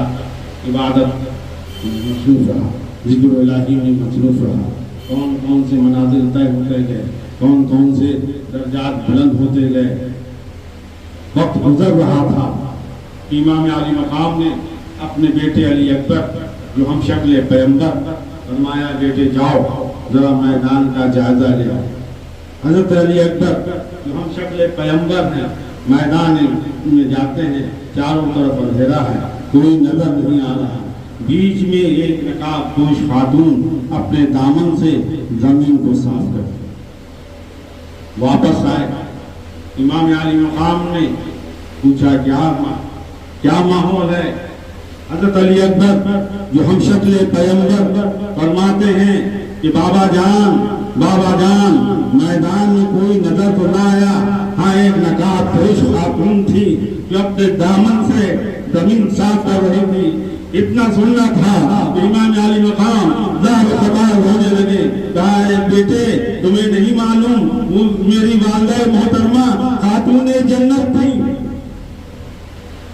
عبادت مصروف رہا ذکر الہی میں مصروف رہا کون کون سے منازل طے ہوتے گئے کون کون سے درجات بلند ہوتے گئے وقت گزر رہا تھا امام علی مقام نے اپنے بیٹے علی اکبر جو ہم شکل پیغمبر فرمایا بیٹے جاؤ ذرا میدان کا جائزہ لے حضرت علی اکبر جو ہم شکل پیغمبر ہیں میدان میں جاتے ہیں چاروں طرف اندھیرا ہے کوئی نظر نہیں آ رہا بیچ میں ایک نقاب پوش خاتون اپنے دامن سے زمین کو صاف کرتی واپس آئے امام علی مقام نے پوچھا کیا ماحول ہے حضرت علی اکبر جو ہم شکل پیغمبر فرماتے ہیں کہ بابا جان میدان میں کوئی نظر تو نہ آیا ہاں ایک نقاب پوش خاتون تھی جو اپنے دامن سے زمین صاف کر رہی تھی اتنا سننا تھا کہ امام علی مقام ظاہر خطار ہونے لگے کہا بیٹے تمہیں نہیں معلوم وہ میری والدہ محترمہ خاتون جنت تھی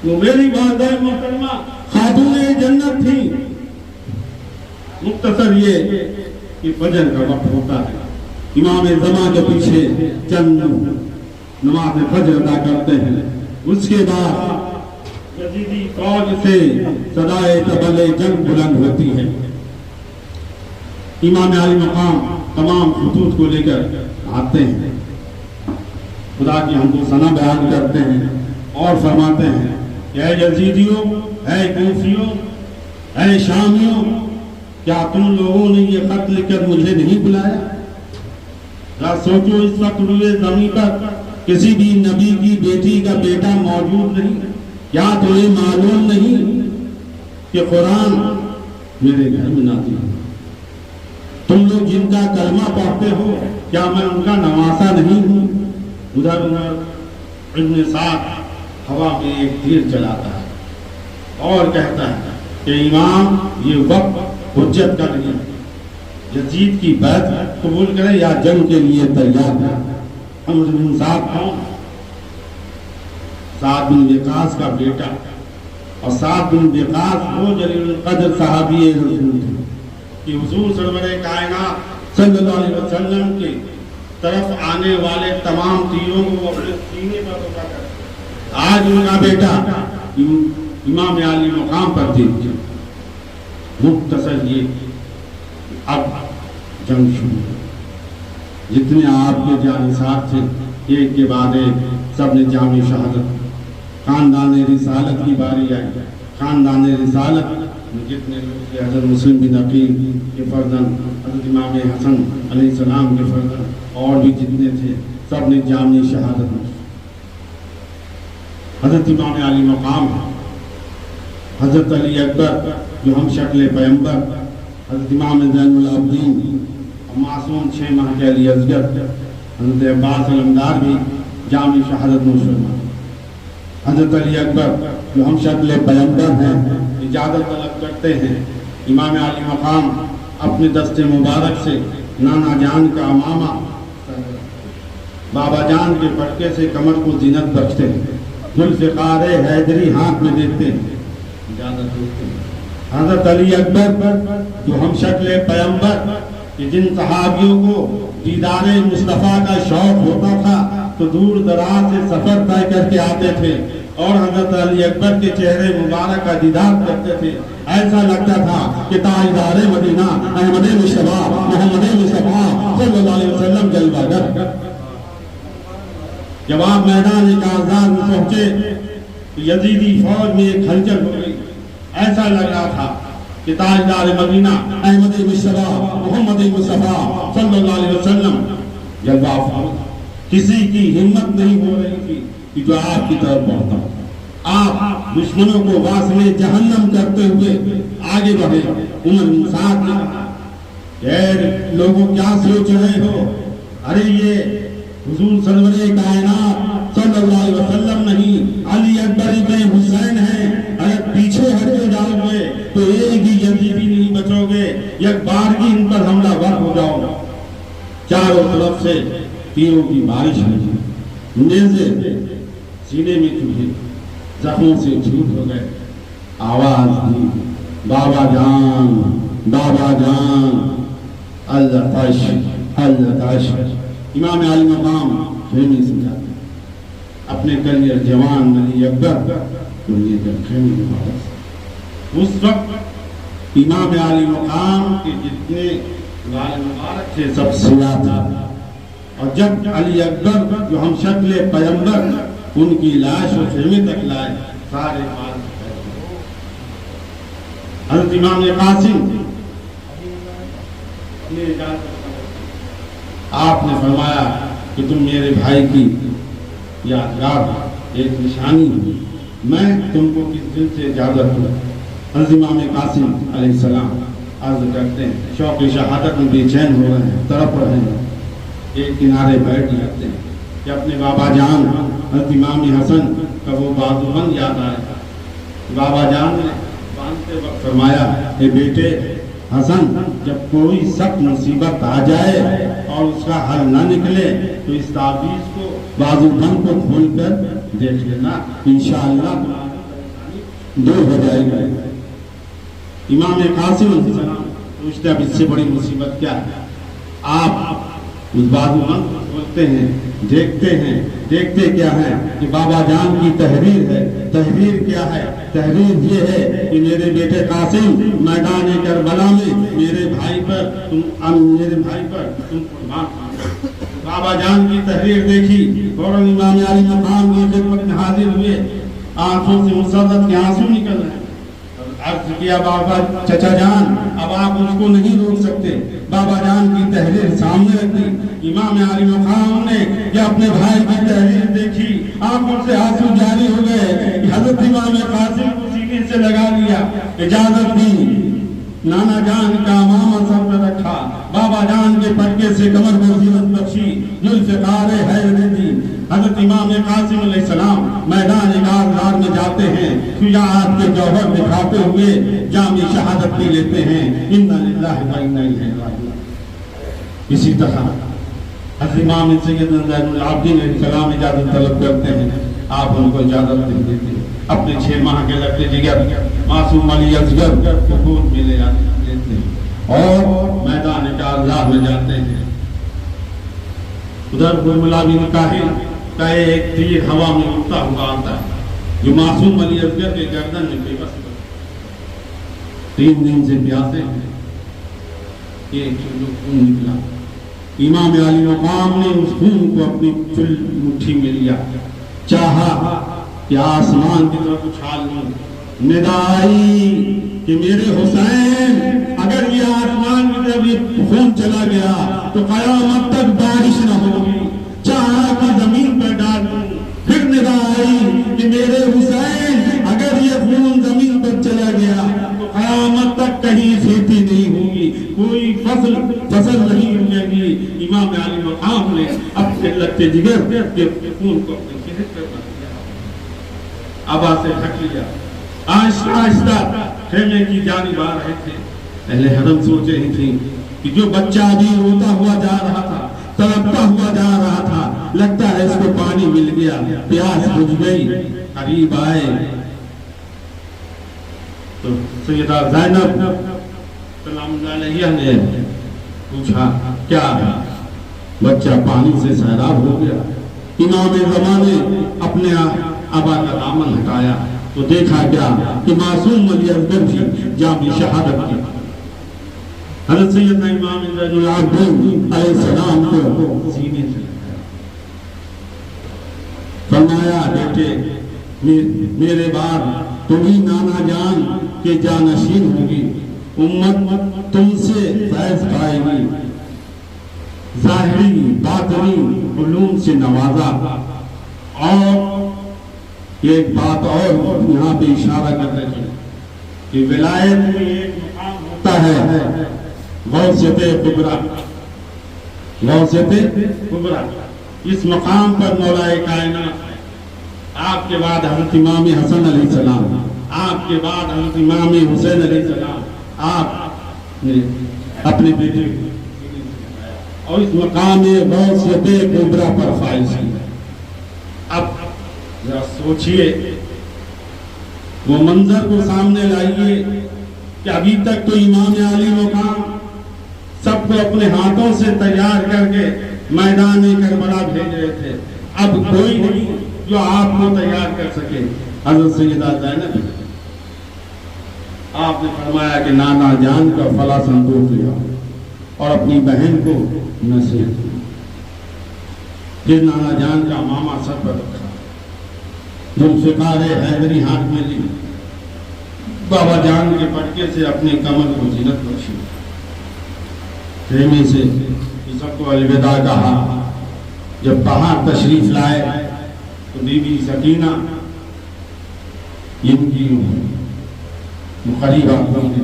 وہ میری والدہ محترمہ خاتون جنت تھی مختصر یہ کہ فجر کا وقت ہوتا ہے امام زمان کے پیچھے چند نماز فجر ادا کرتے ہیں اس کے بعد یزیدی فوج سے صدائے طبل جنگ بلند ہوتی ہے امام علی مقام تمام خطوط کو لے کر آتے ہیں خدا کی ہم کو ثنا بیان کرتے ہیں اور فرماتے ہیں کہ اے یزیدیوں اے کوفیوں اے شامیوں کیا تم لوگوں نے یہ خط لکھ کر مجھے نہیں بلایا ذرا سوچو اس وقت روئے زمین پر کسی بھی نبی کی بیٹی کا بیٹا موجود نہیں کیا تمہیں معلوم نہیں کہ قرآن میرے گھر میں نازل ہوا تم لوگ جن کا کلمہ پڑھتے ہو کیا میں ان کا نواسا نہیں ہوں ادھر ابن سعد ہوا میں ایک تیر چلاتا ہے اور کہتا ہے کہ امام یہ وقت حجت کا نہیں یزید کی بیعت قبول کرے یا جنگ کے لیے تیار ہے ہم ابن سعد کون سعد بن وقاص کا بیٹا اور سعد بن وقاص وہ جلیل القدر صحابی رسول تھے کہ حضور سرور کائنات صلی اللہ علیہ وسلم کی طرف آنے والے تمام تیروں کو وہ اپنے سینے پر اٹھا کر آج ان کا بیٹا امام علی مقام پر تیر کیا مختصر یہ اب جنگ شروع جتنے آپ کے جانثار تھے ایک کے بعد ایک سب نے جامع شہادت خاندان رسالت کی باری آئی خاندان رسالت جتنے لوگ تھے حضرت مسلم بن عقیل کے فرزند حضرت امام حسن علیہ السلام کے فرزند اور بھی جتنے تھے سب نے جامع شہادت میں حضرت امام علی مقام حضرت علی اکبر جو ہم شکل پیغمبر حضرت امام زین العابدین معصوم 6 ماہ کے علی اصغر حضرت عباس علمدار بھی جامع شہادت مسلمان حضرت علی اکبر جو ہم شکل پیغمبر ہیں اجازت طلب کرتے ہیں امام علی مقام اپنے دست مبارک سے نانا جان کا امامہ بابا جان کے پٹکے سے کمر کو زینت بخشتے ہیں ذوالفقار حیدری ہاتھ میں دیتے ہیں اجازت دیتے ہیں حضرت علی اکبر جو ہم شکل پیغمبر کہ جن صحابیوں کو دیدار مصطفیٰ کا شوق ہوتا تھا تو دور دراز سے سفر طے کر کے آتے تھے اور حضرت علی اکبر کے چہرے مبارک کا دیدار کرتے تھے ایسا لگتا تھا کہ تاجدار مدینہ احمد مصطفیٰ محمد مصطفیٰ صلی اللہ علیہ وسلم جلوہ گر جب آپ میدان کارزار میں پہنچے تو یزیدی فوج میں ایک ہلچل ہو گئی ایسا لگ رہا تھا کہ تاجدار مدینہ احمد مصطفیٰ محمد مصطفیٰ صلی اللہ علیہ وسلم جلوہ افروز کسی کی ہمت نہیں ہو رہی تھی کہ جو آپ کی طرف بڑھتا آپ دشمنوں کو واسلے جہنم کرتے ہوئے آگے بڑھے عمر بن سعد نے کہا اے لوگوں کیا سوچ رہے ہو ارے یہ حضور سرور کائنات صلی اللہ علیہ وسلم نہیں، علی اکبر ابن حسین ہیں، اگر پیچھے ہٹ کے جاؤ گے تو ایک ہی یزیدی نہیں بچو گے، یک بار کی ان پر حملہ ور ہو جاؤ گا۔ چاروں طرف سے تیروں کی بارش ہوئی، نیزے سینے میں چبھے، زخموں سے جھوٹ ہو گئے، آواز دی بابا جان بابا جان، التش التش۔ امام علی مقام خیمے سے جاتے اپنے کلیئر جوان علی اکبر کو لے کر خیمے میں واپس۔ اس وقت امام علی مقام کے جتنے لال مبارک تھے سب سیاہ تھا، اور جب علی اکبر جو ہم شکل پیغمبر ان کی لاش و خیمے تک لائے، سارے بال حضرت امام قاسم آپ نے فرمایا کہ تم میرے بھائی کی یادگار ایک نشانی ہو، میں تم کو کس دل سے اجازت دوں۔ حضرت امام قاسم علیہ السلام عرض کرتے ہیں، شوق شہادت میں بے چین ہو رہے ہیں، تڑپ رہے ہیں، ایک کنارے بیٹھ جاتے ہیں کہ اپنے بابا جان حضرت امام حسن کا وہ بازوبند یاد آیا۔ بابا جان نے باندھتے وقت فرمایا، اے بیٹے حسن، جب کوئی سخت مصیبت آ جائے اور اس کا حل نہ نکلے تو اس تعویذ کو بازوبند کو کھول کر دیکھ لینا، انشاءاللہ دور ہو جائے گا۔ امام قاسم علیہ السلام پوچھتے اب اس سے بڑی مصیبت کیا ہے؟ آپ اس بازوبند کو کھولتے ہیں، دیکھتے کیا ہے کہ بابا جان کی تحریر ہے۔ تحریر کیا ہے؟ تحریر یہ ہے کہ میرے بیٹے قاسم میدان کربلا میں میرے بھائی پر تم قربان ہو۔ بابا جان کی تحریر دیکھی، فوراً امام علی مقام کی خدمت میں حاضر ہوئے، آنکھوں سے مسرت کے آنسو نکل رہے ہیں۔ عرض کیا بابا چچا جان، اب آپ اس کو نہیں روک سکتے۔ بابا جان کی تحریر سامنے رکھ دی، امام علی مقام نے کہ اپنے بھائی کی تحریر دیکھی، آنکھوں سے آنسو جاری ہو گئے، حضرت امام قاسم کو سینے سے لگا لیا، اجازت دی، نانا جان کا امامہ سر پر رکھا، بابا جان کے پٹکے سے کمر کو زینت بخشی، ذوالفقار حیدر دی۔ حضرت امام قاسم علیہ السلام میدان کارزار میں جاتے ہیں، شجاعت کے جوہر دکھاتے ہوئے جام شہادت بھی لیتے ہیں، انا للہ و انا الیہ راجعون۔ اسی طرح حضرت امام سیدنا زین العابدین علیہ السلام اجازت طلب کرتے ہیں، آپ ان کو اجازت نہیں دیتے، اپنے 6 ماہ کے لگتے جگر معصوم علی اصغر کو گود میں لے لیتے ہیں اور میدان کارزار میں جاتے ہیں۔ ادھر برملا بن کاہل کا ایک تیر ہوا میں اڑتا ہوا آتا ہے جو معصوم علی اصغر کے گردن میں بے بس کرتا ہے۔ 3 دن سے پیاسے ہیں، ایک چلو خون نکلا، امام علی مقام نے اس خون کو اپنی چل مٹھی میں لیا، چاہا کہ آسمان کی طرف اچھال لوں، ندائی کہ میرے حسین اگر یہ آسمان کی طرف یہ خون چلا گیا تو قیامت تک بارش نہ ہوگی، چاہا کہ زمین پر ڈال دوں، پھر ندائی کہ میرے حسین اگر یہ خون زمین پر چلا گیا تو قیامت تک کہیں کھیتی نہیں ہوگی، کوئی فصل نہیں ہوگی۔ امام علی مقام نے اپنے لگتے جگر کے خون کو اپنے چہرے پر بند کیا، آبا سے ڈھک لیا، آہستہ آہستہ خیمے کی جانب آ رہے تھے۔ اہل حرم سوچ رہی تھی کہ جو بچہ ابھی روتا ہوا جا رہا تھا، تڑپتا ہوا جا رہا تھا، لگتا ہے اس کو پانی مل گیا، پیاس بجھ گئی، قریب آئے تو سیدہ زینب سلام اللہ علیہ نے پوچھا کیا ہے؟ بچہ پانی سے سیراب ہو گیا۔ امام زمانے اپنے آبا کا دامن ہٹایا تو دیکھا کیا کہ معصوم علی اصغر بھی جام شہادت کی۔ حضرت سیدنا امام زین العابدین علیہ السلام کو سینے سے لگایا، فرمایا بیٹے میرے بعد تم ہی نانا جان کے جانشین ہوگی، امت تم سے فیض پائے گی، ظاہری باطنی علوم سے نوازا۔ اور ایک بات اور یہاں پہ اشارہ کر رہے ہیں کہ ولایت میں ایک مقام ہوتا ہے غوثیت کبریٰ، غوثیت کبریٰ، اس مقام پر مولا کائنات ہے. آپ کے بعد حضرت امام حسن علیہ السلام، آپ کے بعد حضرت امام حسین علیہ السلام، آپ نے اپنے بیٹے اور اس مقام غوثیت کبریٰ پر فائز کیا. اب ذرا سوچئے، وہ منظر کو سامنے لائیے کہ ابھی تک تو امام علی مقام سب کو اپنے ہاتھوں سے تیار کر کے میدان کربلا بھیج رہے تھے. اب کوئی نہیں جو آپ کو تیار کر سکے. حضرت سیدہ زینب، آپ نے فرمایا کہ نانا جان کا فلاں صندوق لیا اور اپنی بہن کو نصیحت کی. پھر نانا جان کا ماما سر پر رکھا، ذوالفقار حیدری ہاتھ میں لی، بابا جان کے پٹکے سے اپنے کمر کو زینت بخشی، خیمے سے سب کو الوداع کہا. جب باہر تشریف لائے تو بی بی سکینہ ان کی قریب آتے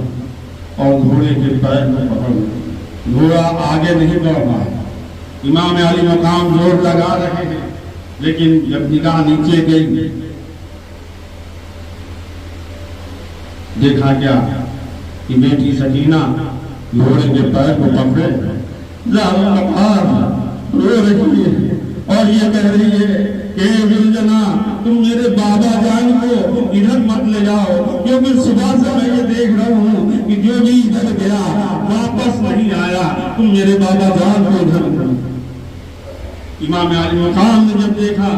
اور گھوڑے کے پیر میں پکڑ لیا. گھوڑا آگے نہیں بڑھ رہا ہے. امام علی مقام زور لگا رہے ہیں، لیکن جب نگاہ نیچے گئی دیکھا کیا کہ بیٹی سکینہ گھوڑے کے پیر کو پکڑے رو رہی ہے اور یہ کہہ رہی ہے کہ ذوالجنا تم میرے بابا جان کو ادھر مت لے جاؤ، کیونکہ صبح سے میں یہ دیکھ رہا ہوں کہ جو بھی ادھر گیا واپس نہیں آیا. تم میرے بابا جان کو ادھر لے جاؤ. امام علی مقام نے جب دیکھا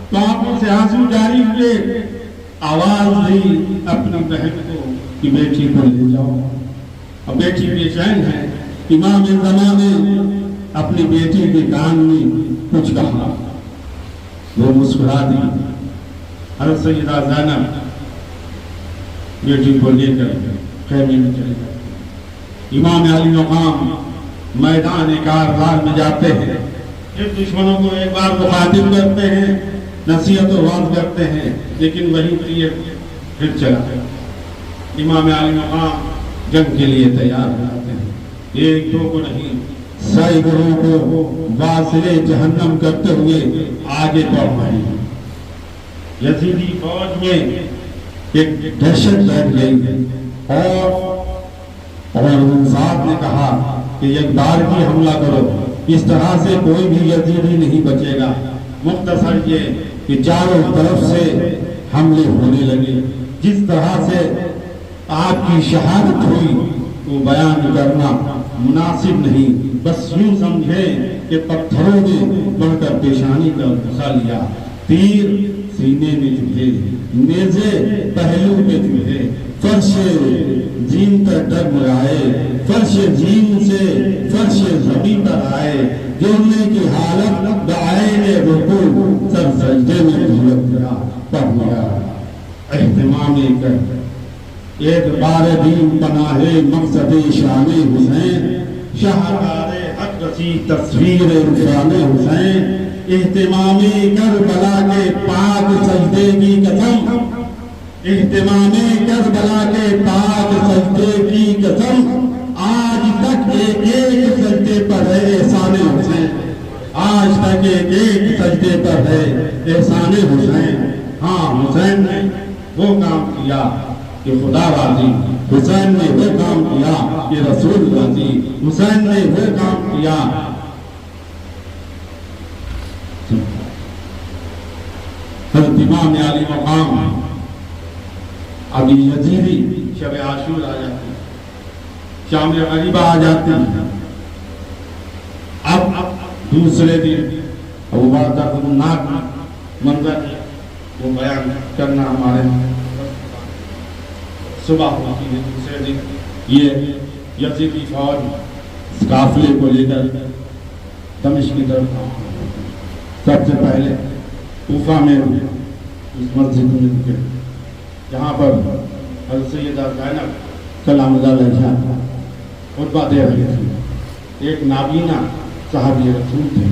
تو آنکھوں سے آنسو جاری ہوئے، آواز دی اپنی بہن کو کہ بیٹی کو لے جاؤ. اور بیٹی بے چین ہے. امام زمانے اپنی بیٹی کے کان میں کچھ کہا، وہ مسکرا دی. حضرت سیدہ زینب بیٹی کو لے کر خیمے میں چلے جاتے. امام علی مقام میدان کارزار میں جاتے ہیں، پھر دشمنوں کو ایک بار مخاطب کرتے ہیں، نصیحت و وعظ کرتے ہیں، لیکن وہی تیر پھر چلا. امام علی مقام جنگ کے لیے تیار ہو جاتے ہیں. ایک دو کو نہیں، سینکڑوں کو واصل جہنم کرتے ہوئے آگے بڑھ رہے ہیں. یزیدی فوج میں ایک دہشت بیٹھ گئی اور انصاف نے کہا کہ ایک بار بھی حملہ کرو. اس طرح سے کوئی بھی یزیدی نہیں بچے گا. مختصر یہ کہ چاروں طرف سے حملے ہونے لگے. جس طرح سے آپ کی شہادت ہوئی وہ بیان کرنا مناسب نہیں. بس یوں سمجھیں کہ پتھروں نے بڑھ کر پیشانی کا حصہ لیا، تیر سینے میں چبھے، نیزے پہلو پہ چبھے، فرش زین پر ڈگمگائے، فرش زین سے فرش زمین پر آئے. گرنے کی حالت بعین رکوع سر سجدے میں جھلک گیا، پڑھ گیا. اہتمام کر اعتبار دین پناہ مقصد شان حسین، شاہکار حق رسی تصویر عرفان حسین. اہتمام کربلا کے پاک سجدے کی قسم، اہتمام کربلا کے پاک سجدے کی قسم، آج تک ایک ایک سجدے پر ہے احسان حسین. آج تک ایک ایک سجدے پر ہے احسان حسین. ہاں، حسین نے وہ کام کیا کہ خدا راضی، حسین نے وہ کام کیا کہ رسول راضی، حسین نے وہ کام کیا. حضرت امام علی مقام ابھی یزیدی شب عاشور آ جاتی، شام غریبہ آ جاتی. اب دوسرے دن وہ بڑا دردناک منظر وہ بیان کرنا ہمارے صبح ہوتی ہے. دوسرے دن یہ یزیدی فوج اس قافلے کو لے کر دمشق کی طرف سب سے پہلے کوفہ میں اس مسجد میں رکے جہاں پر حضرت سیدہ زینب سلام اللہ علیہا خطبہ دے رہی تھی. ایک نابینا صحابی رسول تھے.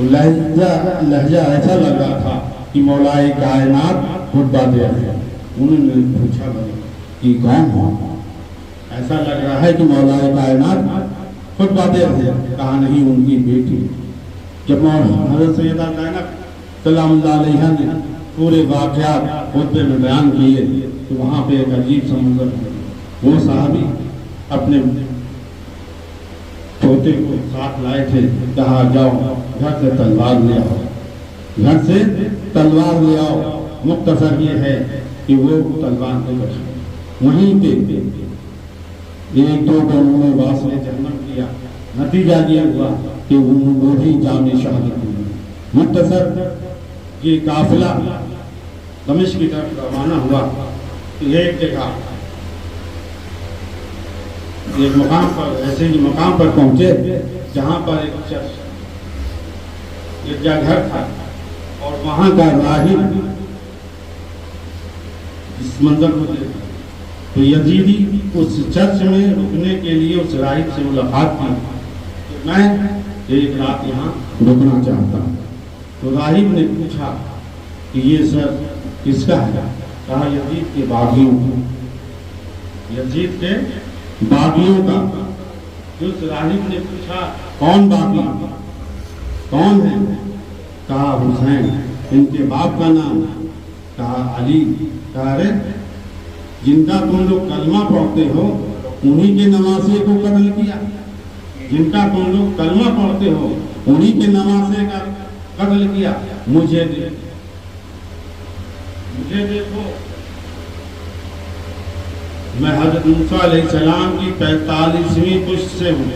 لہجہ ایسا لگ رہا تھا کہ مولا کائنات خطبہ دے رہے ہیں. انہوں نے پوچھا کہ کون ہو؟ ایسا لگ رہا ہے کہ مولا کائنات خطبہ دے رہے ہیں. کہا نہیں، ان کی بیٹی جب حضرت سیدہ زینب سلام اللہ علیہ نے پورے واقعات خطبے میں بیان کیے تو وہاں پہ ایک عجیب سا منظر ہے. وہ صحابی اپنے چھوٹے کو ساتھ لائے تھے, کہا جاؤ گھر سے تلوار لے آؤ, گھر سے تلوار لے آؤ. مختصر یہ ہے کہ وہ تلوار لے کر وہیں پہ ایک دو کو انہوں نے واسطے جہنم کیا. نتیجہ یہ ہوا کہ وہ بھی جام شہادت ہوئی. مختصر یہ قافلہ دمشق کی طرف روانہ ہوا. ایک جگہ ایک مقام پر ایسے ہی مقام پر پہنچے جہاں پر ایک چرچ ایک گھر تھا اور وہاں کا راہب اس منظر کو دیکھا تو یزیدی اس چرچ میں رکنے کے لیے اس راہب سے ملاقات کی کہ میں ایک رات یہاں رکنا چاہتا ہوں. تو راہب نے پوچھا کہ یہ سر کس کا ہے؟ کہا یزید کے باغیوں کا. یزید کے باغیوں کا. اس راہب نے پوچھا کون باغی, کون ہے؟ کہا حسین. ان کے باپ کا نام؟ کہا علی. کہا ارے جن کا تم لوگ کلمہ پڑھتے ہو انہی کے نواسے کو قتل کیا. جن کا تم لوگ کلمہ پڑھتے ہو انہی کے نواسے کا قتل کیا. مجھے دیکھو میں حضرت موسیٰ علیہ السلام کی 45ویں پشت سے ہوں.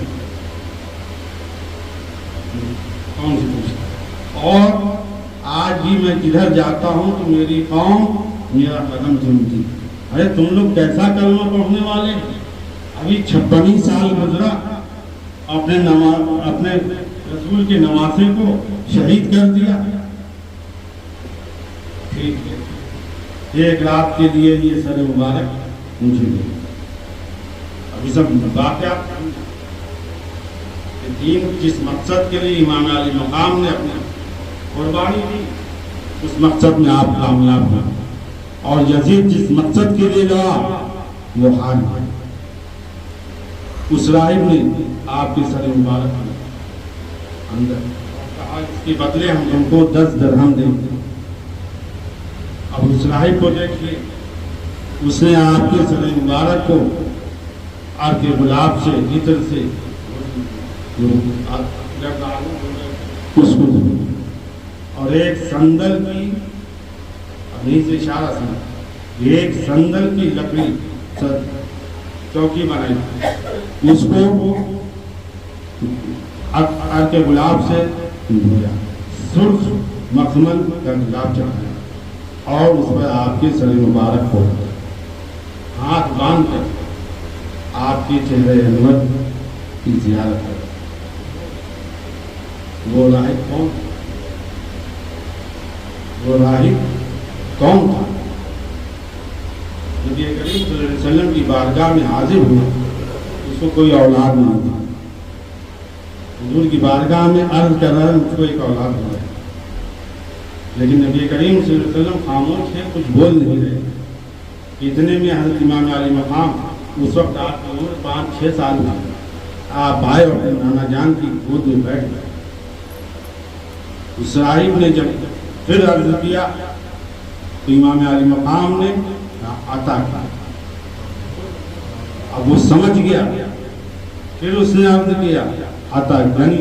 کون سی پشت؟ اور آج بھی میں جدھر جاتا ہوں تو میری قوم میرا قدم چومتی. ارے تم لوگ کیسا کلمہ پڑھنے والے ہیں؟ ابھی 56 سال گزرا, اپنے رسول کے نواسے کو شہید کر دیا. ٹھیک ہے, ایک رات کے لیے یہ سر مبارک مجھے دے. ابھی سب واقعات دین جس مقصد کے لیے امام علی مقام نے اپنے قربانی دی اس مقصد میں آپ کامیاب ہیں, اور یزید جس مقصد کے لیے لڑا وہ ہار گئے. اس راہب نے آپ کے سر مبارک اندر کہا اس کے بدلے ہم تم کو 10 درہم دیں گے. اب اس راہب کو دیکھیے, اس نے آپ کے سر مبارک کو آپ کے گلاب سے عطر سے اس کو اور ایک سندل کی ابھی سے اشارہ سنا ایک سندل کی لکڑی چوکی بنائی اس کو کے گلاب سے دھویا, سرخ مخمل کا گلاب چڑھایا اور اس پر آپ کے سر مبارک کو ہاتھ باندھ کر آپ کے چہرے انور کی زیارت کر. وہ راہب کون؟ وہ راہب کون تھا؟ نبی کریم صلی اللہ علیہ وسلم کی بارگاہ میں حاضر ہوا, اس کو کوئی اولاد نہیں تھی. حضور کی بارگاہ میں عرض کر رہا ہے مجھ کو ایک اولاد ہوا ہے, لیکن نبی کریم صلی اللہ علیہ وسلم خاموش ہے, کچھ بول نہیں رہے. اتنے میں حضرت امام علی مقام اس وقت آپ کی عمر 5-6 سال میں آپ آئے اور نانا جان کی گود میں بیٹھ گئے. اس راہب نے جب پھر عرض کیا تو امام علی مقام نے عطا کیا. اب وہ سمجھ گیا, پھر اس نے عرض کیا عطا یعنی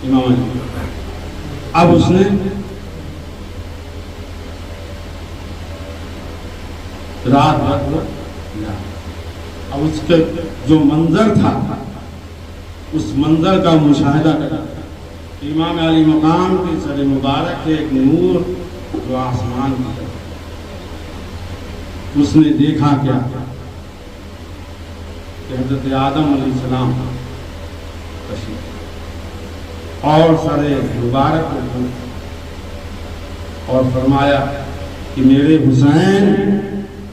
امام علی. اب اس نے رات بھر اب اس کے جو منظر تھا اس منظر کا مشاہدہ کرا. امام علی مقام کے سر مبارک سے ایک نور جو آسمان کی طرف, اس نے دیکھا کیا کہ حضرت آدم علیہ السلام اور سر مبارک کو اور فرمایا کہ میرے حسین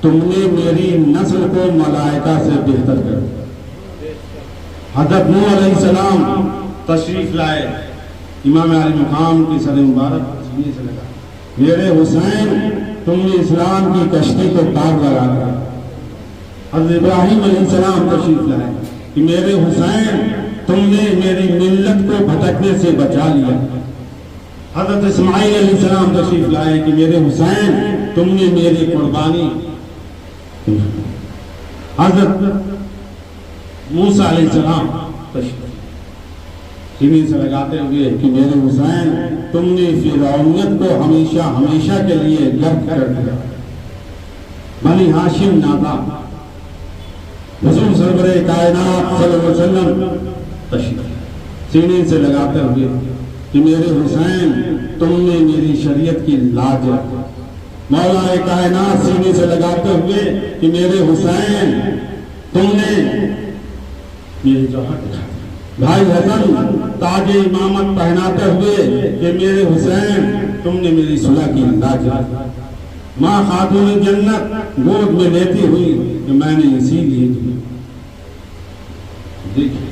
تم نے میری نسل کو ملائکہ سے بہتر کر دیا. حضرت نوح علیہ السلام تشریف لائے, امام علی مقام کی سر مبارک سینے سے لگا, میرے حسین تم نے اسلام کی کشتی کو پار لگا کر. حضرت ابراہیم علیہ السلام تشریف لائے کہ میرے حسین تم نے میری ملت کو بھٹکنے سے بچا لیا۔ حضرت اسماعیل علیہ السلام تشریف لائے کہ میرے حسین تم نے میری قربانی۔ حضرت موسیٰ علیہ السلام تشریف سینے سے لگاتے ہوئے کہ میرے حسین تم نے فرعونیت کو ہمیشہ ہمیشہ کے لیے غرق کر دیا۔ بنی ہاشم نادا حضور سرور کائنات صلی اللہ علیہ وسلم تشریف سینے سے لگاتے ہوئے کہ میرے حسین تم نے میری شریعت کی لاج رکھی۔ مولا کائنات سینے سے لگاتے ہوئے کہ میرے حسین تم نے میری جوہر دکھا دی۔ بھائی حسن تاج امامت پہناتے ہوئے کہ میرے حسین تم نے میری صلح کی لاج رکھی۔ ماں خاتون جنت گود میں لیتی ہوئی کہ میں نے اسی لیے کی۔ دیکھیں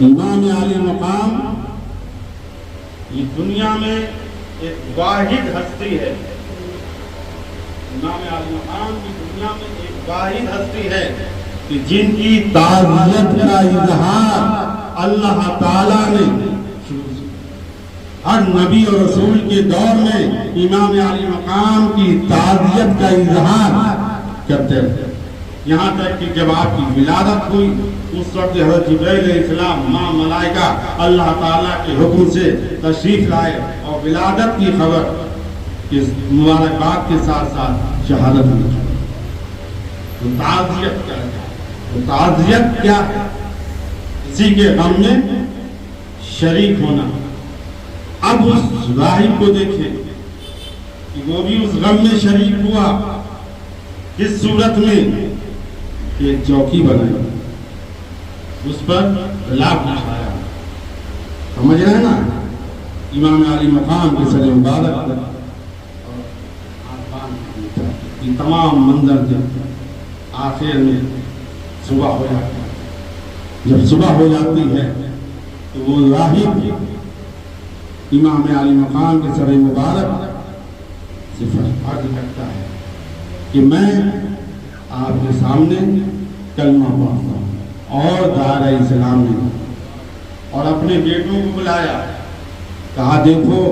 امام عالی مقام یہ دنیا میں ایک واحد ہستی ہے۔ امام عالی مقام کی دنیا میں ایک واحد ہستی ہے کہ جن کی تعزیت کا اظہار اللہ تعالیٰ نے ہر نبی اور رسول کے دور میں امام عالی مقام کی تعزیت کا اظہار کرتے رہے۔ یہاں تک کہ جب آپ کی ولادت ہوئی اس وقت حضرت جبرائیل علیہ السلام ماں ملائکہ اللہ تعالیٰ کے حکم سے تشریف لائے اور ولادت کی خبر اس مبارکباد کے ساتھ ساتھ شہادت دی۔ تو تعزیت کیا ہے؟ تو تعزیت کیا ہے؟ کسی کے غم میں شریک ہونا۔ اب اس راہب کو دیکھیں کہ وہ بھی اس غم میں شریک ہوا۔ کس صورت میں؟ ایک چوکی بنائی، اس پر لاب بچھایا۔ سمجھ رہے ہیں نا؟ امام عالی مقام کے سر مبارک یہ تمام منظر جب آخر میں صبح ہو جاتی ہے، جب صبح ہو جاتی ہے تو وہ راہب امام عالی مقام کے سر مبارک سے عرض کرتا ہے کہ میں آپ کے سامنے کلمہ پڑھتا ہوں اور دائرہ اسلام میں، اور اپنے بیٹوں کو بلایا، کہا دیکھو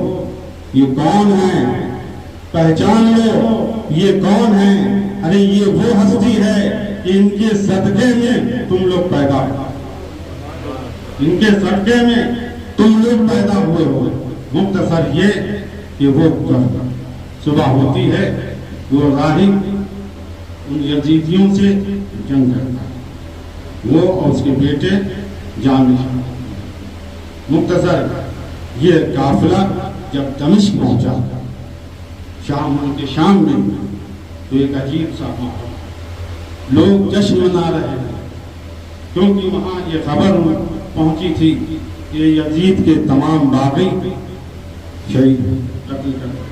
یہ کون ہے، پہچان لو یہ کون ہے۔ ارے یہ وہ ہستی ہے کہ ان کے صدقے میں تم لوگ پیدا ہو، ان کے صدقے میں تم لوگ پیدا ہوئے ہو۔ مختصر یہ کہ وہ صبح ہوتی ہے وہ راہب ان یزیدیوں سے جنگ کرتا ہے، وہ اور اس کے بیٹے جان نشان۔ مختصر یہ قافلہ جب دمشق پہنچا شام کے شام میں تو ایک عجیب سا ماحول، لوگ جشن منا رہے ہیں کیونکہ وہاں یہ خبر پہنچی تھی کہ یزید کے تمام باغی شہید قتل کر دے۔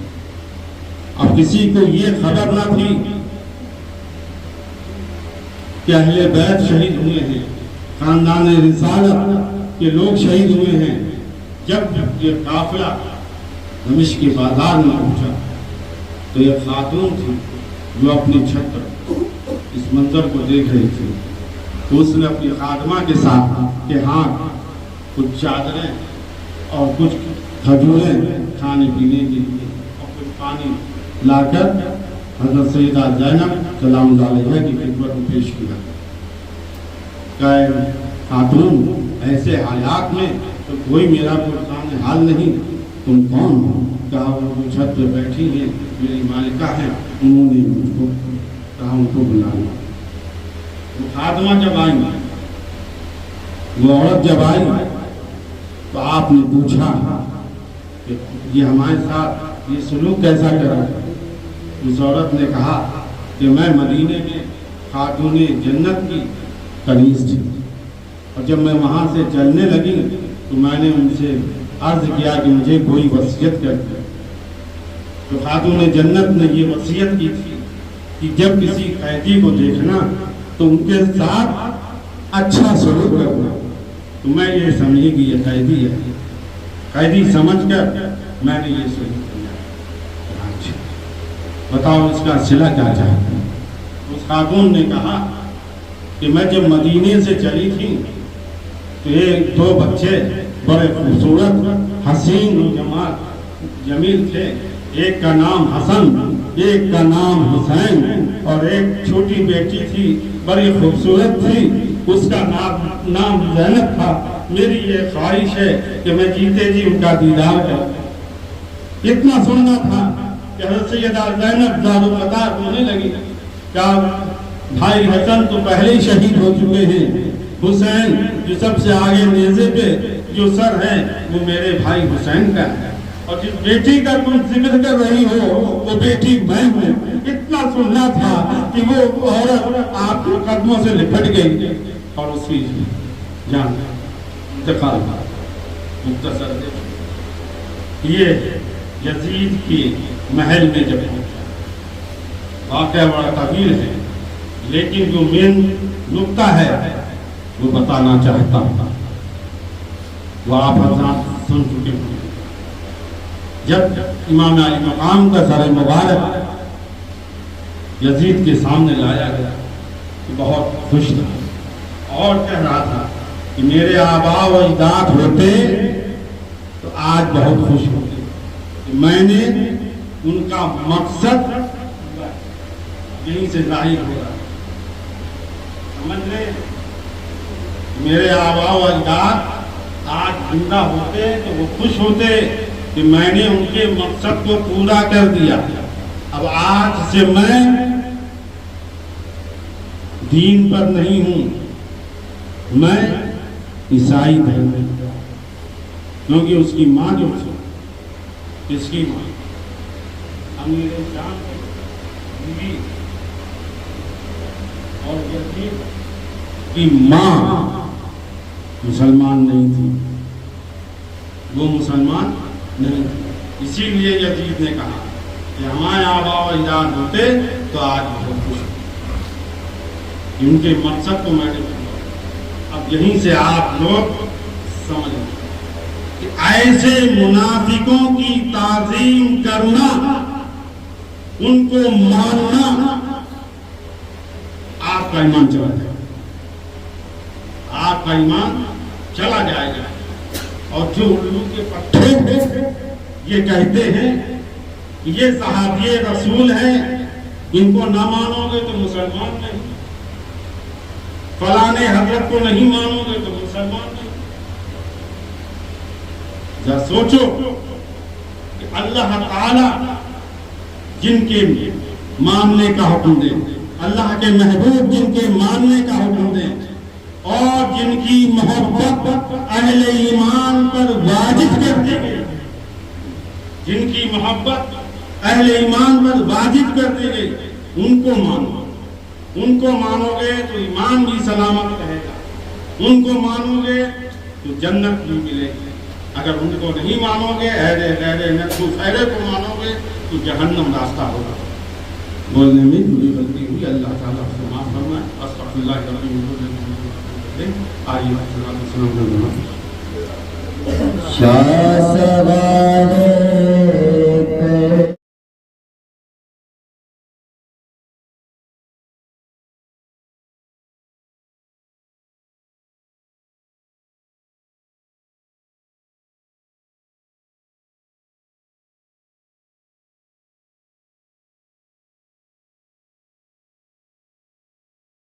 اب کسی کو یہ خبر نہ تھی کہ اہل بیت شہید ہوئے ہیں، خاندان رسالت کے لوگ شہید ہوئے ہیں۔ جب یہ قافلہ دمشق کے بازار میں پہنچا تو یہ خاتون تھی جو اپنی چھت پر اس منظر کو دیکھ رہی تھی، تو اس نے اپنی خادمہ کے ساتھ کہ ہاں کچھ چادریں اور کچھ کھجوریں کھانے پینے کے لیے اور کچھ پانی لا کر حضرت سیدہ زینب سلام علیہا کی خدمت میں پیش کیا۔ کہ خاتون ایسے حالات میں تو کوئی میرا سامنے حال نہیں، تم کون ہو؟ کہا وہ جو چھت پہ بیٹھی ہیں میری مالکہ ہیں، انہوں نے مجھ کو کہا ان کو بلا لو۔ وہ خاتمہ جب آئی، وہ عورت جب آئی تو آپ نے پوچھا کہ یہ ہمارے ساتھ یہ سلوک کیسا کرا؟ اس عورت نے کہا کہ میں مدینے میں خاتون جنت کی کنیز تھی، اور جب میں وہاں سے چلنے لگی تو میں نے ان سے عرض کیا کہ مجھے کوئی وصیت کر دے۔ تو خاتون جنت نے یہ وصیت کی تھی کہ جب کسی قیدی کو دیکھنا تو ان کے ساتھ اچھا سلوک کرنا۔ تو میں یہ سمجھی کہ یہ قیدی ہے، قیدی سمجھ کر میں نے یہ سلوک کیا۔ بتاؤ اس کا صلہ کیا چاہتے ہیں؟ اس خاتون نے کہا کہ میں جب مدینے سے چلی تھی تو ایک دو بچے بڑے خوبصورت حسین و جمیل تھے، ایک کا نام حسن، ایک کا نام حسین، اور ایک چھوٹی بیٹی تھی بڑی خوبصورت تھی، اس کا نام زینب تھا۔ میری یہ خواہش ہے کہ میں جیتے جی ان کا دیدار کروں۔ اتنا سننا تھا کہ حضرت سیدہ زینب زاد و قطار ہونے لگی، کیا بھائی حسن تو پہلے ہی شہید ہو چکے ہیں، حسین جو سب سے آگے نیزے پہ جو سر ہے وہ میرے بھائی حسین کا ہے، اور جس بیٹی کا تم ذکر کر رہی ہو وہ بیٹی میں ہوں۔ اتنا سننا تھا کہ وہ عورت آپ کے قدموں سے لپٹ گئی اور اس کی جان انتقال ہوا۔ مختصر یہ یزید کی محل میں جب پہنچا، واقعہ بڑا طویل ہے لیکن جو مین نقطہ ہے وہ بتانا چاہتا ہوں، وہ آپ حضرات سن چکے ہیں۔ جب امام علی مقام کا سر مبارک یزید کے سامنے لایا گیا تو بہت خوش تھا اور کہہ رہا تھا کہ میرے آباء و اجداد ہوتے تو آج بہت خوش ہوتے کہ میں نے ان کا مقصد یہیں سے ظاہر ہو رہا، سمجھ لیں میرے آباء و اجداد آج زندہ ہوتے تو وہ خوش ہوتے کہ میں نے ان کے مقصد کو پورا کر دیا۔ اب آج سے میں دین پر نہیں ہوں، میں عیسائی ہوں، کیونکہ اس کی ماں جو تھی، اس کی ماں امیر شام بیوی اور یزید کی ماں مسلمان نہیں تھی، وہ مسلمان نہیں تھی۔ اسی لیے یزید نے کہا کہ ہمارے آباء و اجداد ہوتے تو آج بہت خوش ہوتے، ان کے مقصد کو میں نے پورا۔ اب یہیں سے آپ لوگ سمجھ لیں کہ ایسے منافقوں کی تعظیم کرنا، ان کو ماننا، آپ کا ایمان چلا جائے گا، آپ کا ایمان چلا جائے گا۔ اور جو الو کے پٹھے یہ کہتے ہیں کہ یہ صحابی رسول ہیں، ان کو نہ مانو گے تو مسلمان نہیں، فلانے حضرت کو نہیں مانو گے تو مسلمان نہیں۔ ذرا سوچو کہ اللہ تعالی جن کے ماننے کا حکم دے، اللہ کے محبوب جن کے ماننے کا حکم دے، اور جن کی محبت اہل ایمان پر واجب کر دی گئی، جن کی محبت اہل ایمان پر واجب کر دی گئی، ان کو مانو۔ ان کو مانو گے تو ایمان بھی سلامت رہے گا، ان کو مانو گے تو جنت بھی ملے گی۔ اگر ان کو نہیں مانو گے، غیر نفس و خیرے کو مانو گے تو جہنم راستہ ہوگا۔ بولنے میں تھوڑی غلطی ہوئی، اللہ تعالیٰ سے معاف فرمائے۔ استغفر اللہ العظیم۔ آئیے السلام علیکم۔
شاہ سوار